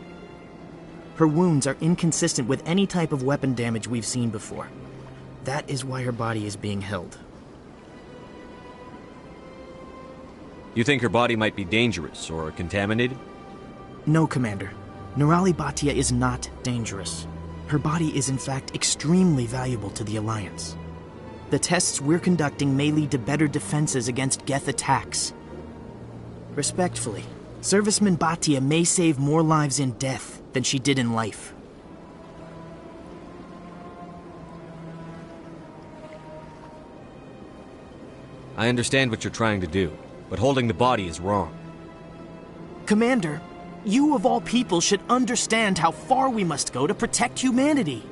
Her wounds are inconsistent with any type of weapon damage we've seen before. That is why her body is being held. You think her body might be dangerous or contaminated? No, Commander. Nirali Bhatia is not dangerous. Her body is in fact extremely valuable to the Alliance. The tests we're conducting may lead to better defenses against Geth attacks. Respectfully, Serviceman Bhatia may save more lives in death than she did in life. I understand what you're trying to do, but holding the body is wrong. Commander, you of all people should understand how far we must go to protect humanity.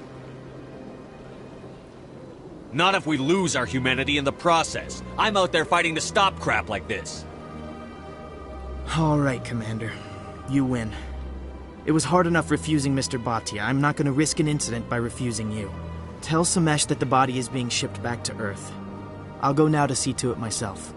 Not if we lose our humanity in the process. I'm out there fighting to stop crap like this. All right, Commander. You win. It was hard enough refusing Mr. Bhatia. I'm not going to risk an incident by refusing you. Tell Samesh that the body is being shipped back to Earth. I'll go now to see to it myself.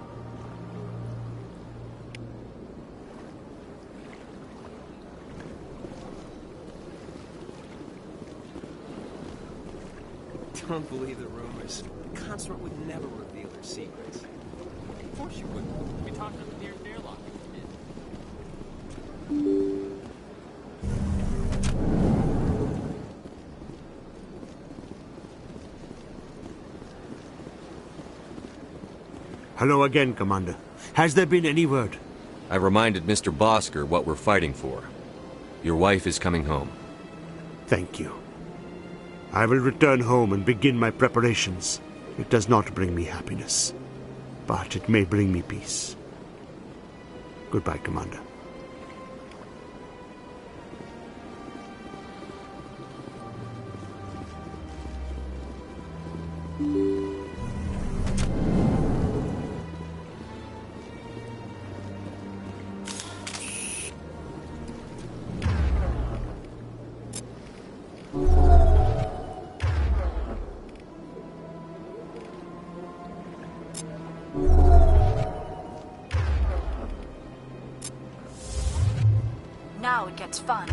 Don't believe the rumors. The consort would never reveal her secrets. Of course you wouldn't. We talked about the nearest airlock. Hello again, Commander. Has there been any word? I reminded Mr. Bosker what we're fighting for. Your wife is coming home. Thank you. I will return home and begin my preparations. It does not bring me happiness, but it may bring me peace. Goodbye, Commander. Now it gets fun.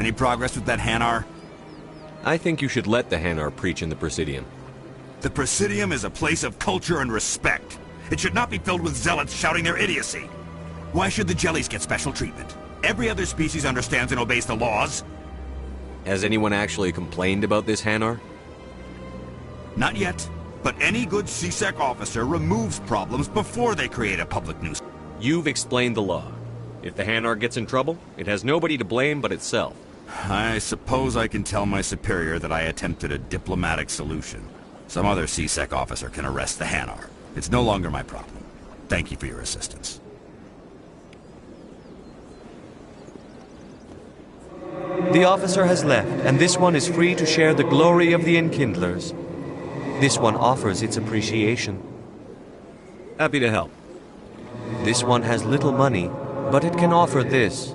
Any progress with that Hanar? I think you should let the Hanar preach in the Presidium. The Presidium is a place of culture and respect. It should not be filled with zealots shouting their idiocy. Why should the jellies get special treatment? Every other species understands and obeys the laws. Has anyone actually complained about this, Hanar? Not yet, but any good CSEC officer removes problems before they create a public nuisance. You've explained the law. If the Hanar gets in trouble, it has nobody to blame but itself. I suppose I can tell my superior that I attempted a diplomatic solution. Some other CSEC officer can arrest the Hanar. It's no longer my problem. Thank you for your assistance. The officer has left, and this one is free to share the glory of the Enkindlers. This one offers its appreciation. Happy to help. This one has little money, but it can offer this.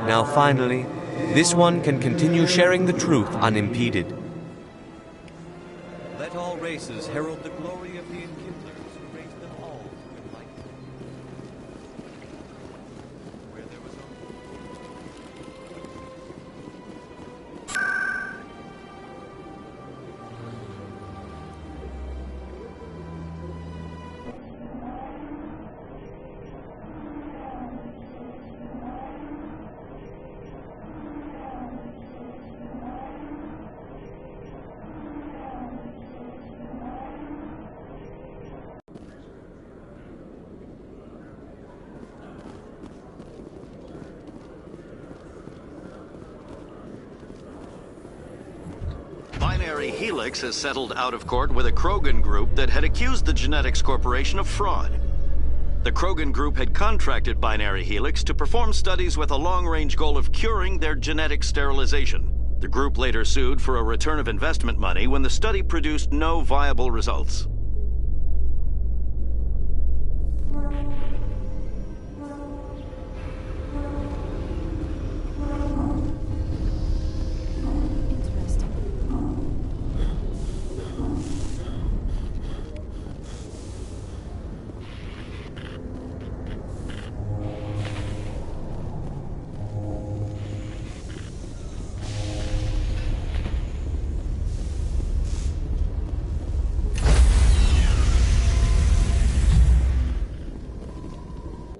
Now finally, this one can continue sharing the truth unimpeded. Let all races herald the glory of the Enkindlers who raised them all to enlightenment. Where there was Binary Helix has settled out of court with a Krogan group that had accused the Genetics Corporation of fraud. The Krogan group had contracted Binary Helix to perform studies with a long-range goal of curing their genetic sterilization. The group later sued for a return of investment money when the study produced no viable results.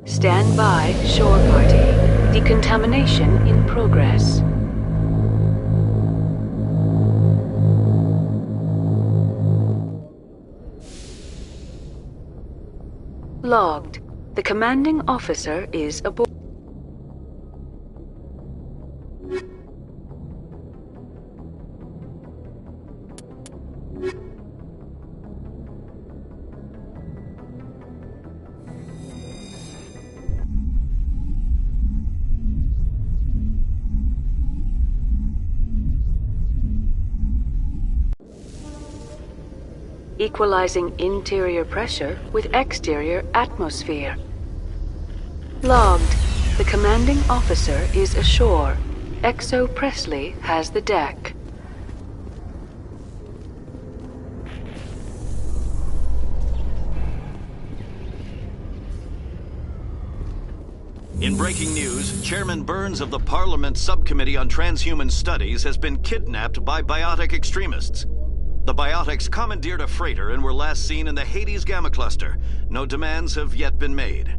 Stand by, shore party. Decontamination in progress. Logged. The commanding officer is aboard. Equalizing interior pressure with exterior atmosphere. Logged. The commanding officer is ashore. Exo Presley has the deck. In breaking news, Chairman Burns of the Parliament Subcommittee on Transhuman Studies has been kidnapped by biotic extremists. The biotics commandeered a freighter and were last seen in the Hades Gamma Cluster. No demands have yet been made.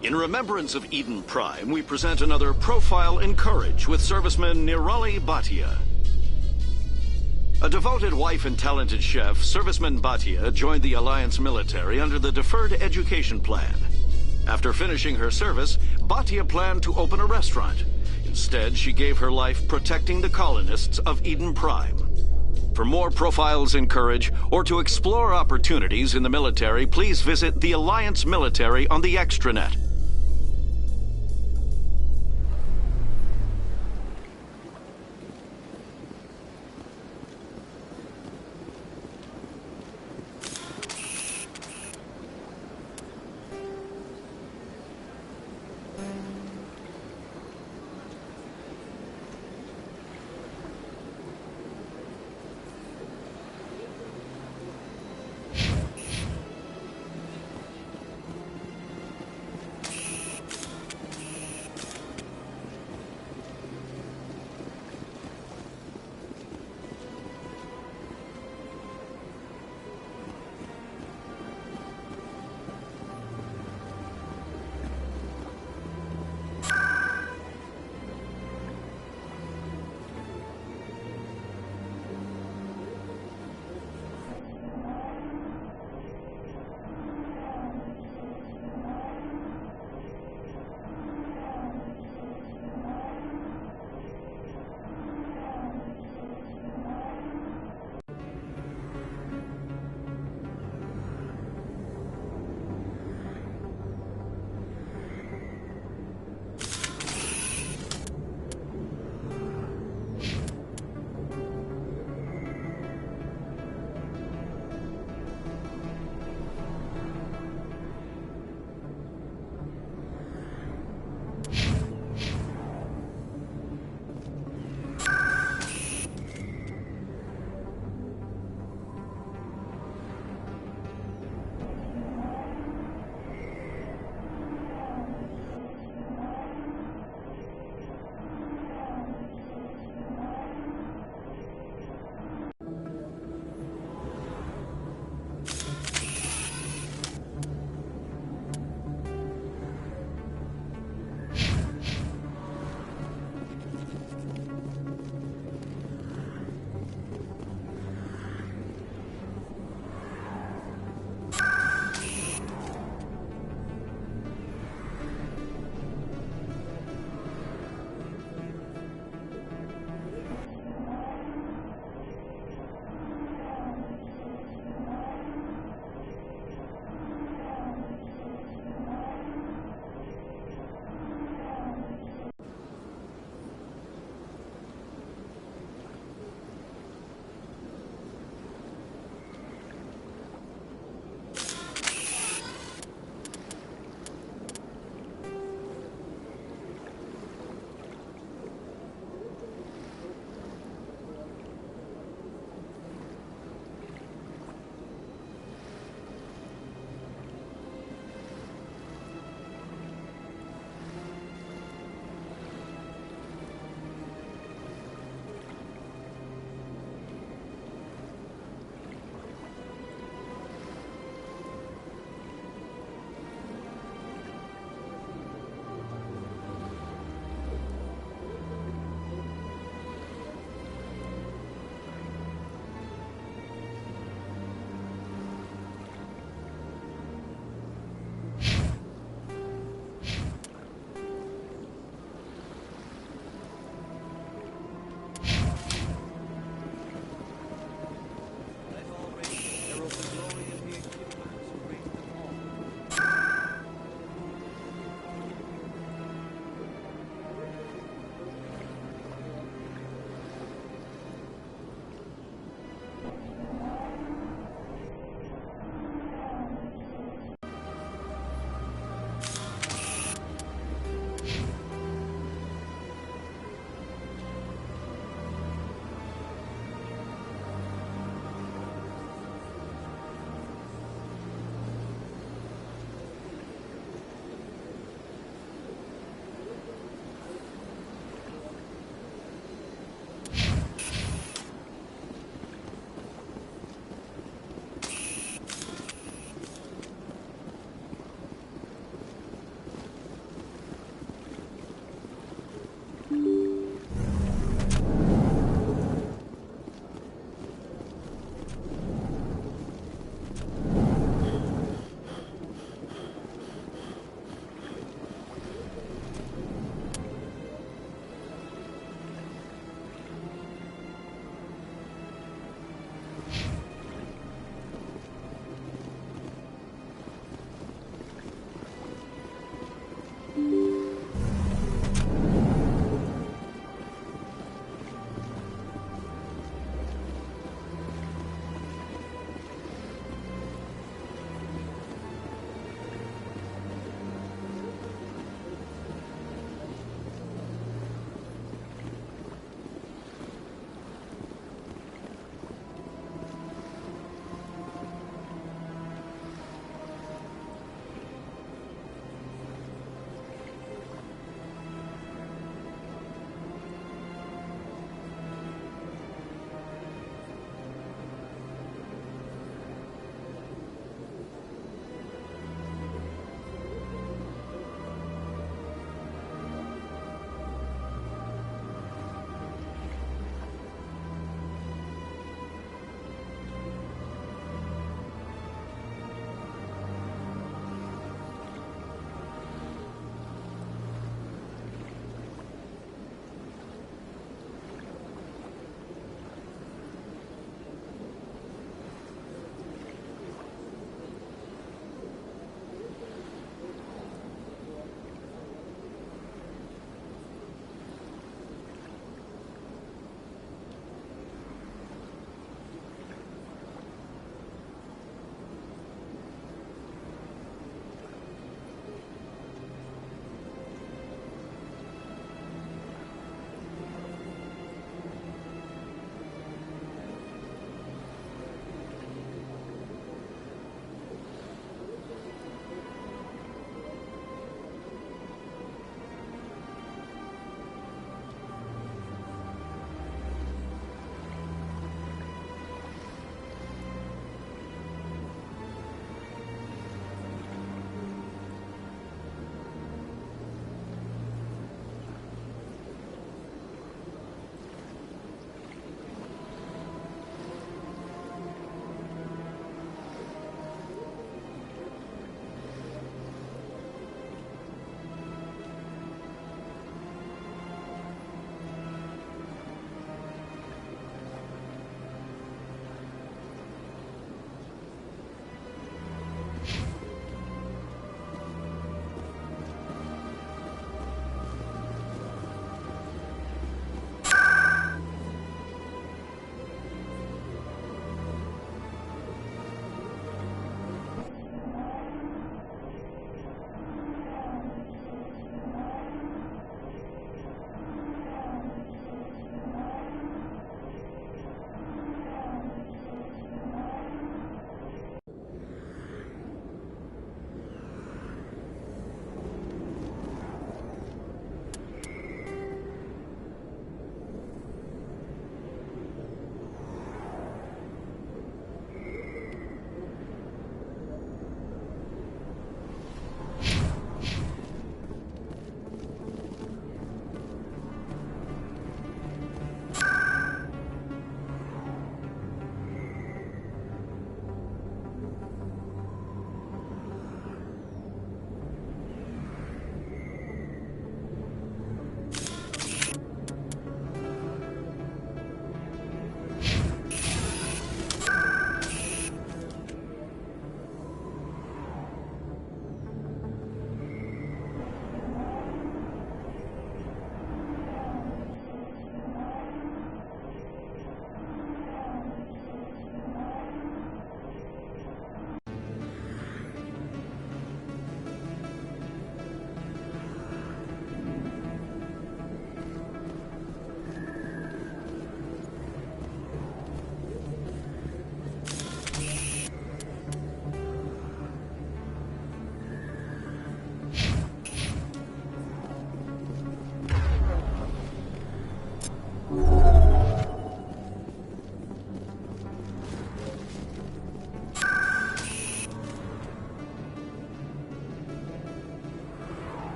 In remembrance of Eden Prime, we present another Profile in Courage with serviceman Nirali Bhatia. A devoted wife and talented chef, serviceman Bhatia joined the Alliance military under the Deferred Education Plan. After finishing her service, Bhatia planned to open a restaurant. Instead, she gave her life protecting the colonists of Eden Prime. For more Profiles in Courage, or to explore opportunities in the military, please visit the Alliance military on the extranet.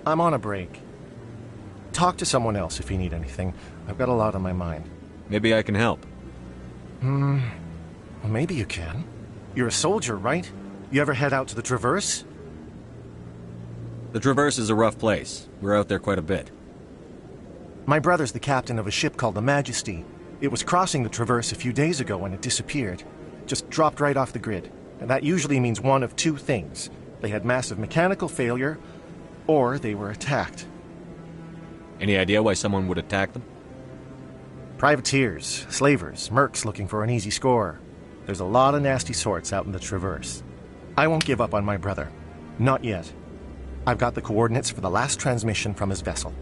I'm on a break. Talk to someone else if you need anything. I've got a lot on my mind. Maybe I can help. Well, maybe you can. You're a soldier, right? You ever head out to the Traverse? The Traverse is a rough place. We're out there quite a bit. My brother's the captain of a ship called the Majesty. It was crossing the Traverse a few days ago when it disappeared. Just dropped right off the grid. And that usually means one of two things. They had massive mechanical failure, or they were attacked. Any idea why someone would attack them? Privateers, slavers, mercs looking for an easy score. There's a lot of nasty sorts out in the Traverse. I won't give up on my brother. Not yet. I've got the coordinates for the last transmission from his vessel.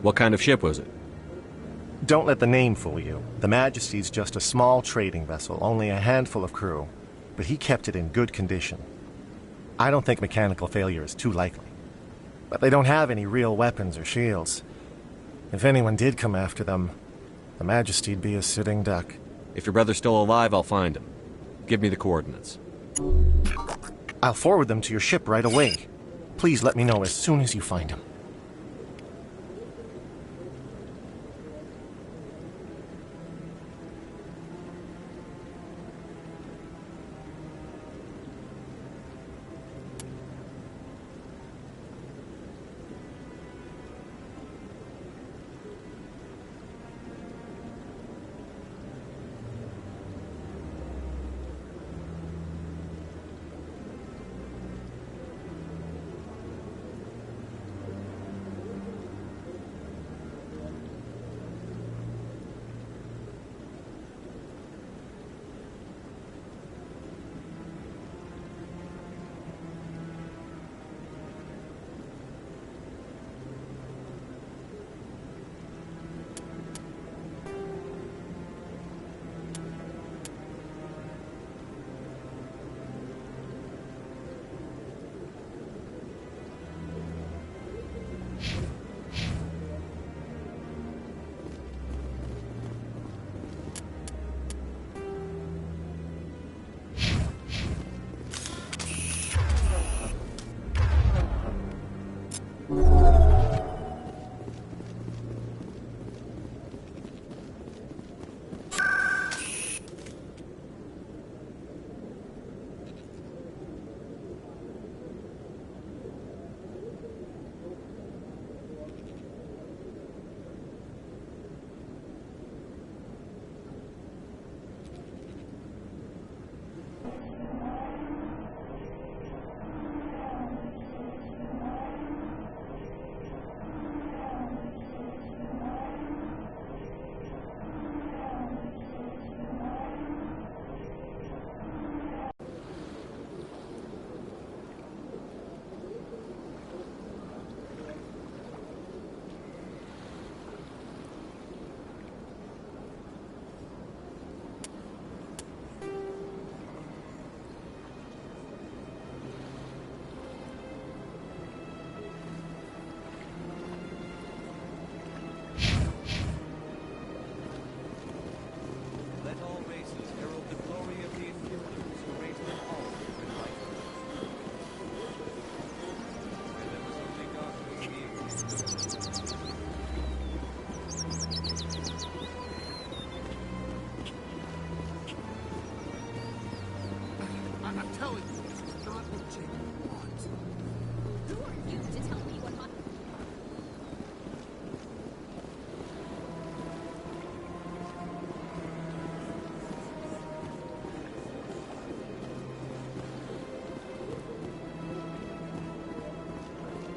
What kind of ship was it? Don't let the name fool you. The Majesty's just a small trading vessel, only a handful of crew. But he kept it in good condition. I don't think mechanical failure is too likely. But they don't have any real weapons or shields. If anyone did come after them, the Majesty'd be a sitting duck. If your brother's still alive, I'll find him. Give me the coordinates. I'll forward them to your ship right away. Please let me know as soon as you find him.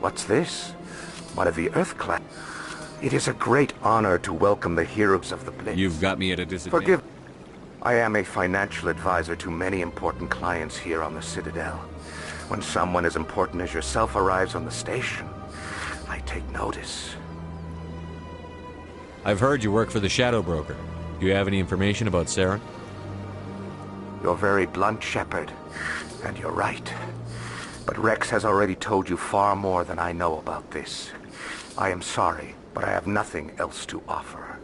What's this? One of the Earth-class. It is a great honor to welcome the heroes of the Blitz. You've got me at a disadvantage. Forgive. I am a financial advisor to many important clients here on the Citadel. When someone as important as yourself arrives on the station, I take notice. I've heard you work for the Shadow Broker. Do you have any information about Sarah? You're very blunt, Shepard, and you're right. But Rex has already told you far more than I know about this. I am sorry, but I have nothing else to offer.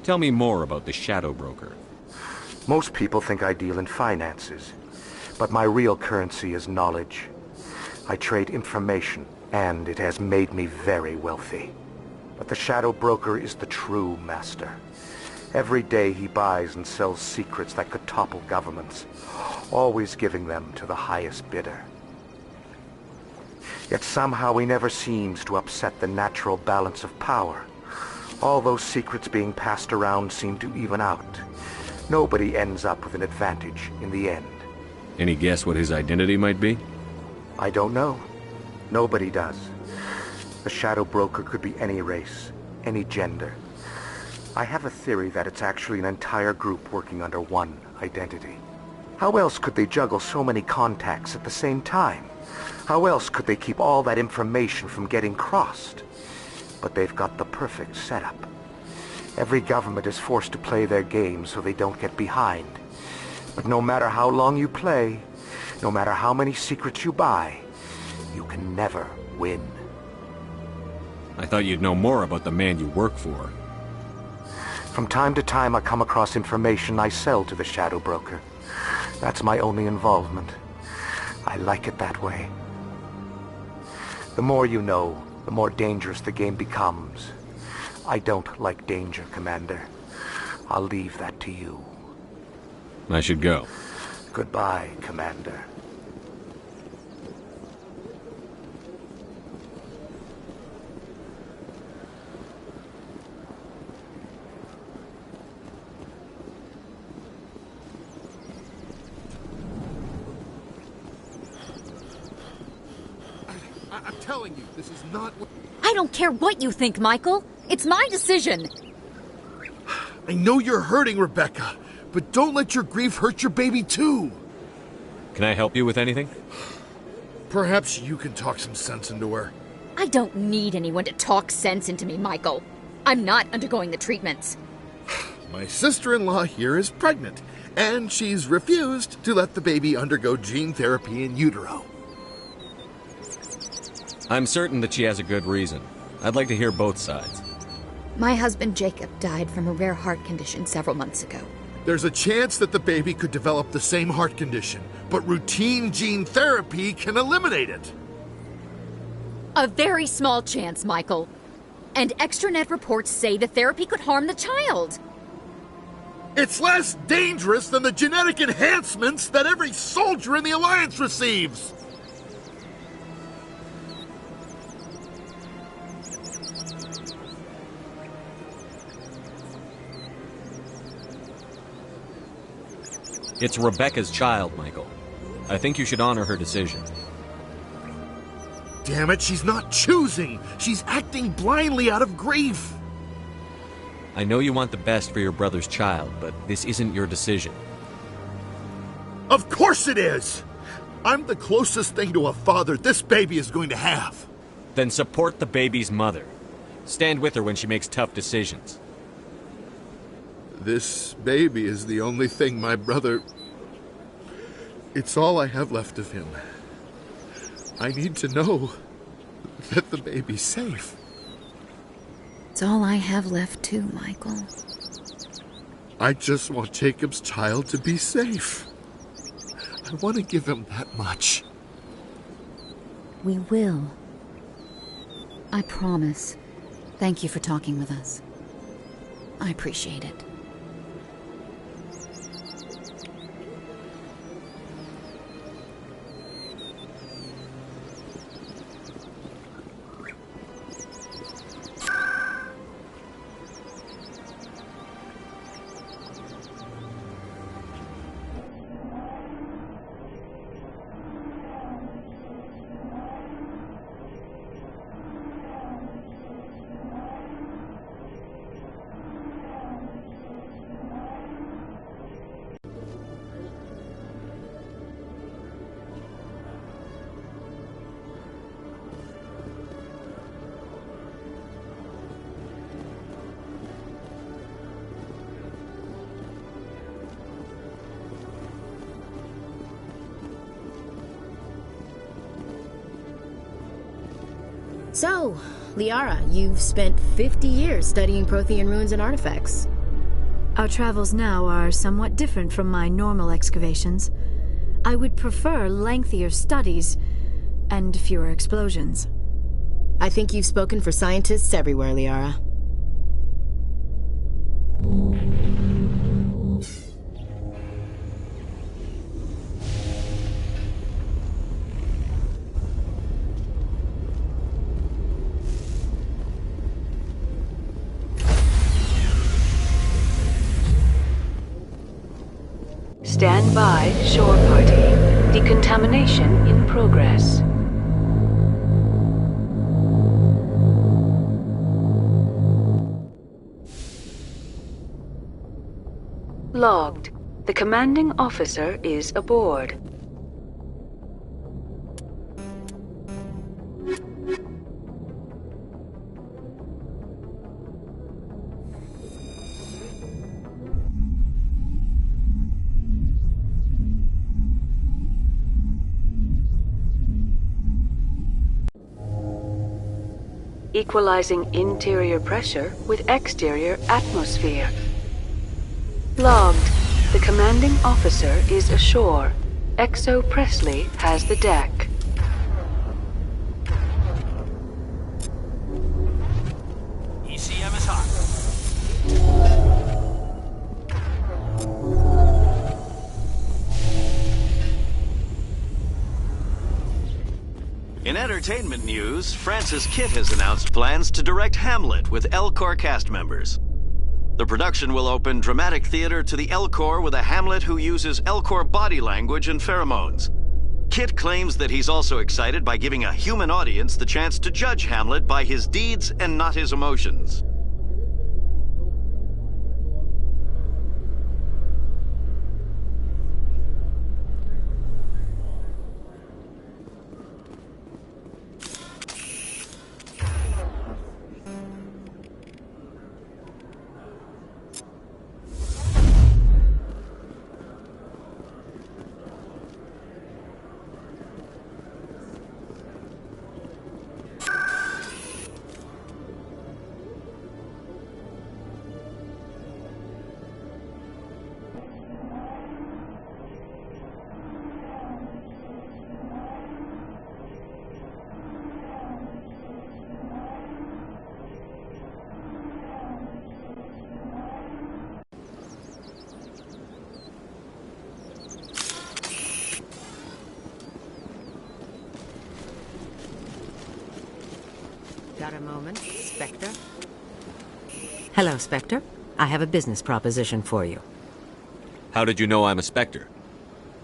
Tell me more about the Shadow Broker. Most people think I deal in finances, but my real currency is knowledge. I trade information, and it has made me very wealthy. But the Shadow Broker is the true master. Every day he buys and sells secrets that could topple governments, always giving them to the highest bidder. Yet somehow he never seems to upset the natural balance of power. All those secrets being passed around seem to even out. Nobody ends up with an advantage in the end. Any guess what his identity might be? I don't know. Nobody does. The Shadow Broker could be any race, any gender. I have a theory that it's actually an entire group working under one identity. How else could they juggle so many contacts at the same time? How else could they keep all that information from getting crossed? But they've got the perfect setup. Every government is forced to play their game so they don't get behind. But no matter how long you play, no matter how many secrets you buy, you can never win. I thought you'd know more about the man you work for. From time to time I come across information I sell to the Shadow Broker. That's my only involvement. I like it that way. The more you know, the more dangerous the game becomes. I don't like danger, Commander. I'll leave that to you. I should go. Goodbye, Commander. I'm telling you, this is not... I don't care what you think, Michael. It's my decision. I know you're hurting, Rebecca, but don't let your grief hurt your baby, too. Can I help you with anything? Perhaps you can talk some sense into her. I don't need anyone to talk sense into me, Michael. I'm not undergoing the treatments. My sister-in-law here is pregnant, and she's refused to let the baby undergo gene therapy in utero. I'm certain that she has a good reason. I'd like to hear both sides. My husband Jacob died from a rare heart condition several months ago. There's a chance that the baby could develop the same heart condition, but routine gene therapy can eliminate it. A very small chance, Michael. And extranet reports say the therapy could harm the child. It's less dangerous than the genetic enhancements that every soldier in the Alliance receives. It's Rebecca's child, Michael. I think you should honor her decision. Damn it, she's not choosing. She's acting blindly out of grief. I know you want the best for your brother's child, but this isn't your decision. Of course it is! I'm the closest thing to a father this baby is going to have. Then support the baby's mother. Stand with her when she makes tough decisions. This baby is the only thing my brother... It's all I have left of him. I need to know that the baby's safe. It's all I have left too, Michael. I just want Jacob's child to be safe. I want to give him that much. We will. I promise. Thank you for talking with us. I appreciate it. So, Liara, you've spent 50 years studying Prothean ruins and artifacts. Our travels now are somewhat different from my normal excavations. I would prefer lengthier studies and fewer explosions. I think you've spoken for scientists everywhere, Liara. Stand by, shore party. Decontamination in progress. Logged. The commanding officer is aboard. Equalizing interior pressure with exterior atmosphere. Logged. The commanding officer is ashore. XO Presley has the deck. ECM is hot. In entertainment news, Francis Kitt has announced plans to direct Hamlet with Elcor cast members. The production will open dramatic theater to the Elcor with a Hamlet who uses Elcor body language and pheromones. Kitt claims that he's also excited by giving a human audience the chance to judge Hamlet by his deeds and not his emotions. Got a moment, Spectre? Hello, Spectre. I have a business proposition for you. How did you know I'm a Spectre?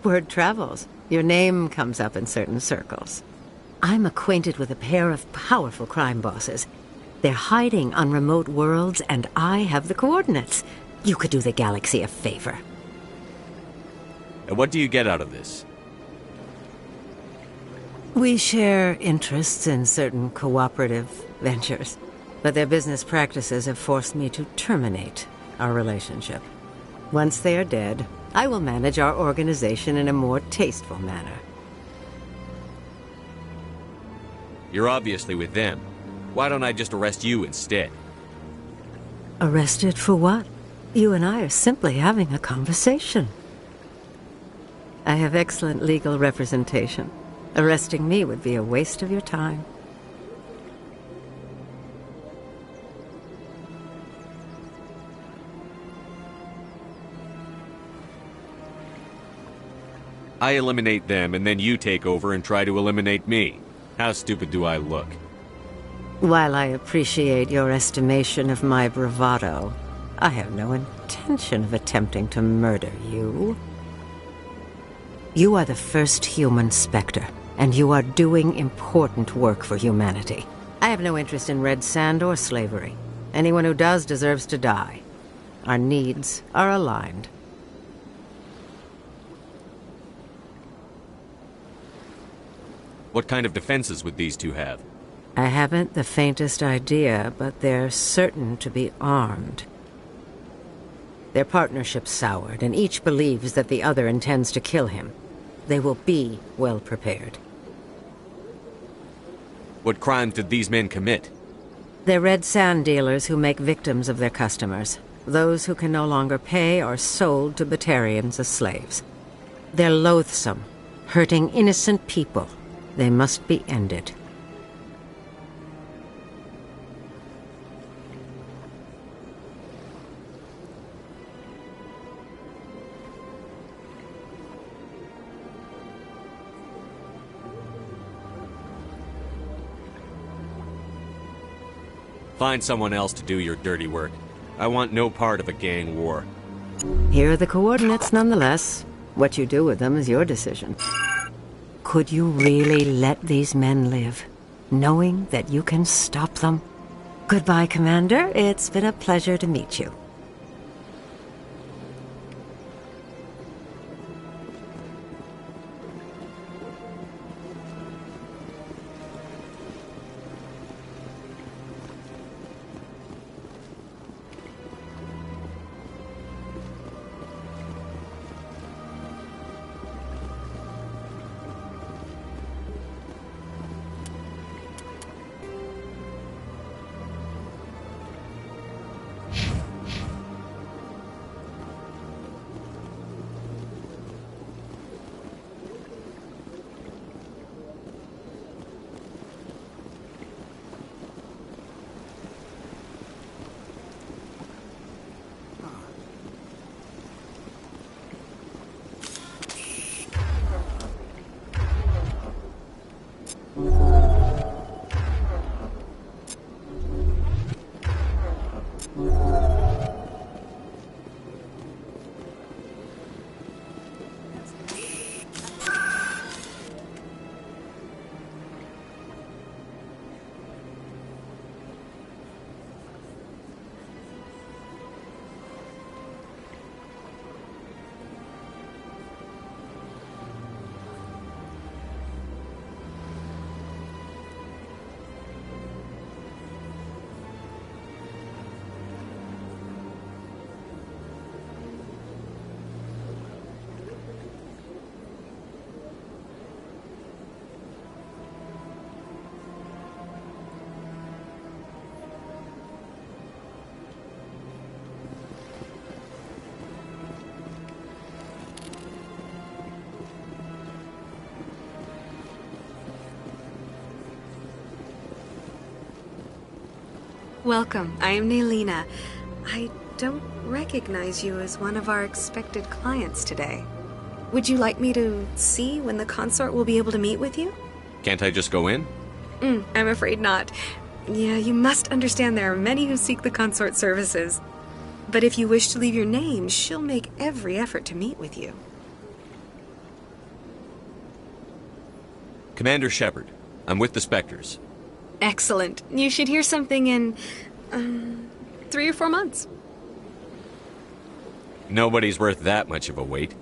Word travels. Your name comes up in certain circles. I'm acquainted with a pair of powerful crime bosses. They're hiding on remote worlds, and I have the coordinates. You could do the galaxy a favor. And what do you get out of this? We share interests in certain cooperative ventures, but their business practices have forced me to terminate our relationship. Once they are dead, I will manage our organization in a more tasteful manner. You're obviously with them. Why don't I just arrest you instead? Arrested for what? You and I are simply having a conversation. I have excellent legal representation. Arresting me would be a waste of your time. I eliminate them, and then you take over and try to eliminate me. How stupid do I look? While I appreciate your estimation of my bravado, I have no intention of attempting to murder you. You are the first human Spectre, and you are doing important work for humanity. I have no interest in red sand or slavery. Anyone who does deserves to die. Our needs are aligned. What kind of defenses would these two have? I haven't the faintest idea, but they're certain to be armed. Their partnership's soured, and each believes that the other intends to kill him. They will be well prepared. What crimes did these men commit? They're red sand dealers who make victims of their customers. Those who can no longer pay are sold to Batarians as slaves. They're loathsome, hurting innocent people. They must be ended. Find someone else to do your dirty work. I want no part of a gang war. Here are the coordinates nonetheless. What you do with them is your decision. Could you really let these men live, knowing that you can stop them? Goodbye, Commander. It's been a pleasure to meet you. Welcome. I am Naylina. I don't recognize you as one of our expected clients today. Would you like me to see when the consort will be able to meet with you? Can't I just go in? I'm afraid not. Yeah, you must understand there are many who seek the consort services. But if you wish to leave your name, she'll make every effort to meet with you. Commander Shepard, I'm with the Spectres. Excellent. You should hear something in 3 or 4 months. Nobody's worth that much of a wait.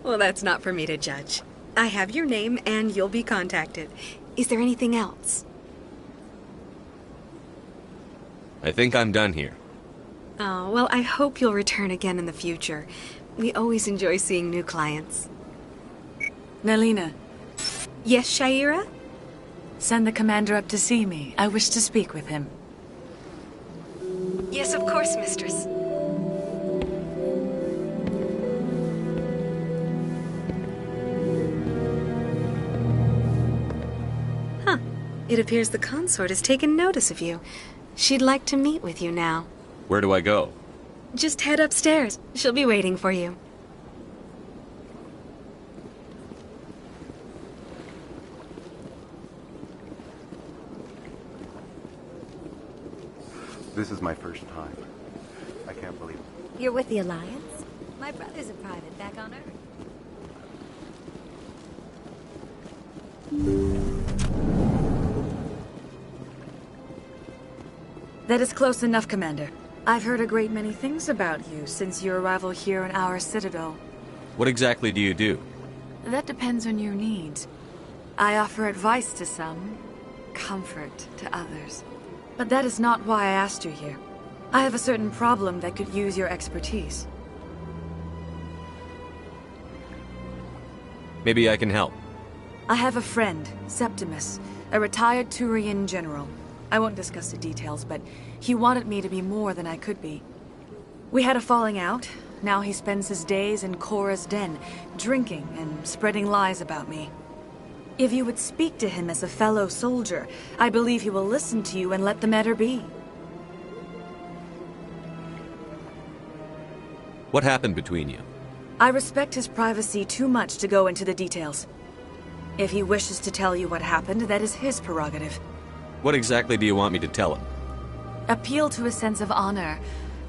Well, that's not for me to judge. I have your name and you'll be contacted. Is there anything else? I think I'm done here. Oh, well, I hope you'll return again in the future. We always enjoy seeing new clients. Naylina. Yes, Shaira? Send the commander up to see me. I wish to speak with him. Yes, of course, mistress. Huh. It appears the consort has taken notice of you. She'd like to meet with you now. Where do I go? Just head upstairs. She'll be waiting for you. This is my first time. I can't believe it. You're with the Alliance? My brother's a private back on Earth. That is close enough, Commander. I've heard a great many things about you since your arrival here in our citadel. What exactly do you do? That depends on your needs. I offer advice to some, comfort to others. But that is not why I asked you here. I have a certain problem that could use your expertise. Maybe I can help. I have a friend, Septimus, a retired Turian general. I won't discuss the details, but he wanted me to be more than I could be. We had a falling out. Now he spends his days in Cora's den, drinking and spreading lies about me. If you would speak to him as a fellow soldier, I believe he will listen to you and let the matter be. What happened between you? I respect his privacy too much to go into the details. If he wishes to tell you what happened, that is his prerogative. What exactly do you want me to tell him? Appeal to his sense of honor.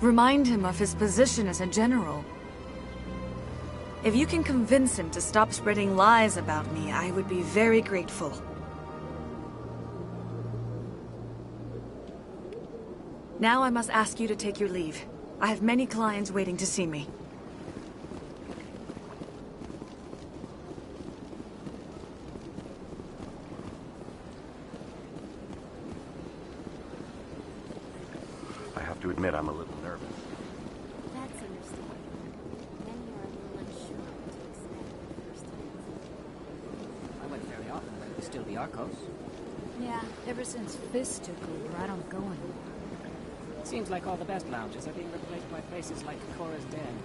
Remind him of his position as a general. If you can convince him to stop spreading lies about me, I would be very grateful. Now I must ask you to take your leave. I have many clients waiting to see me. I have to admit I'm a little nervous. That's understandable. Many are a little unsure what to expect the first time. I went very often when it was still the Arcos. Yeah, ever since Fist took over, I don't go anymore. Seems like all the best lounges are being replaced by places like Cora's Den.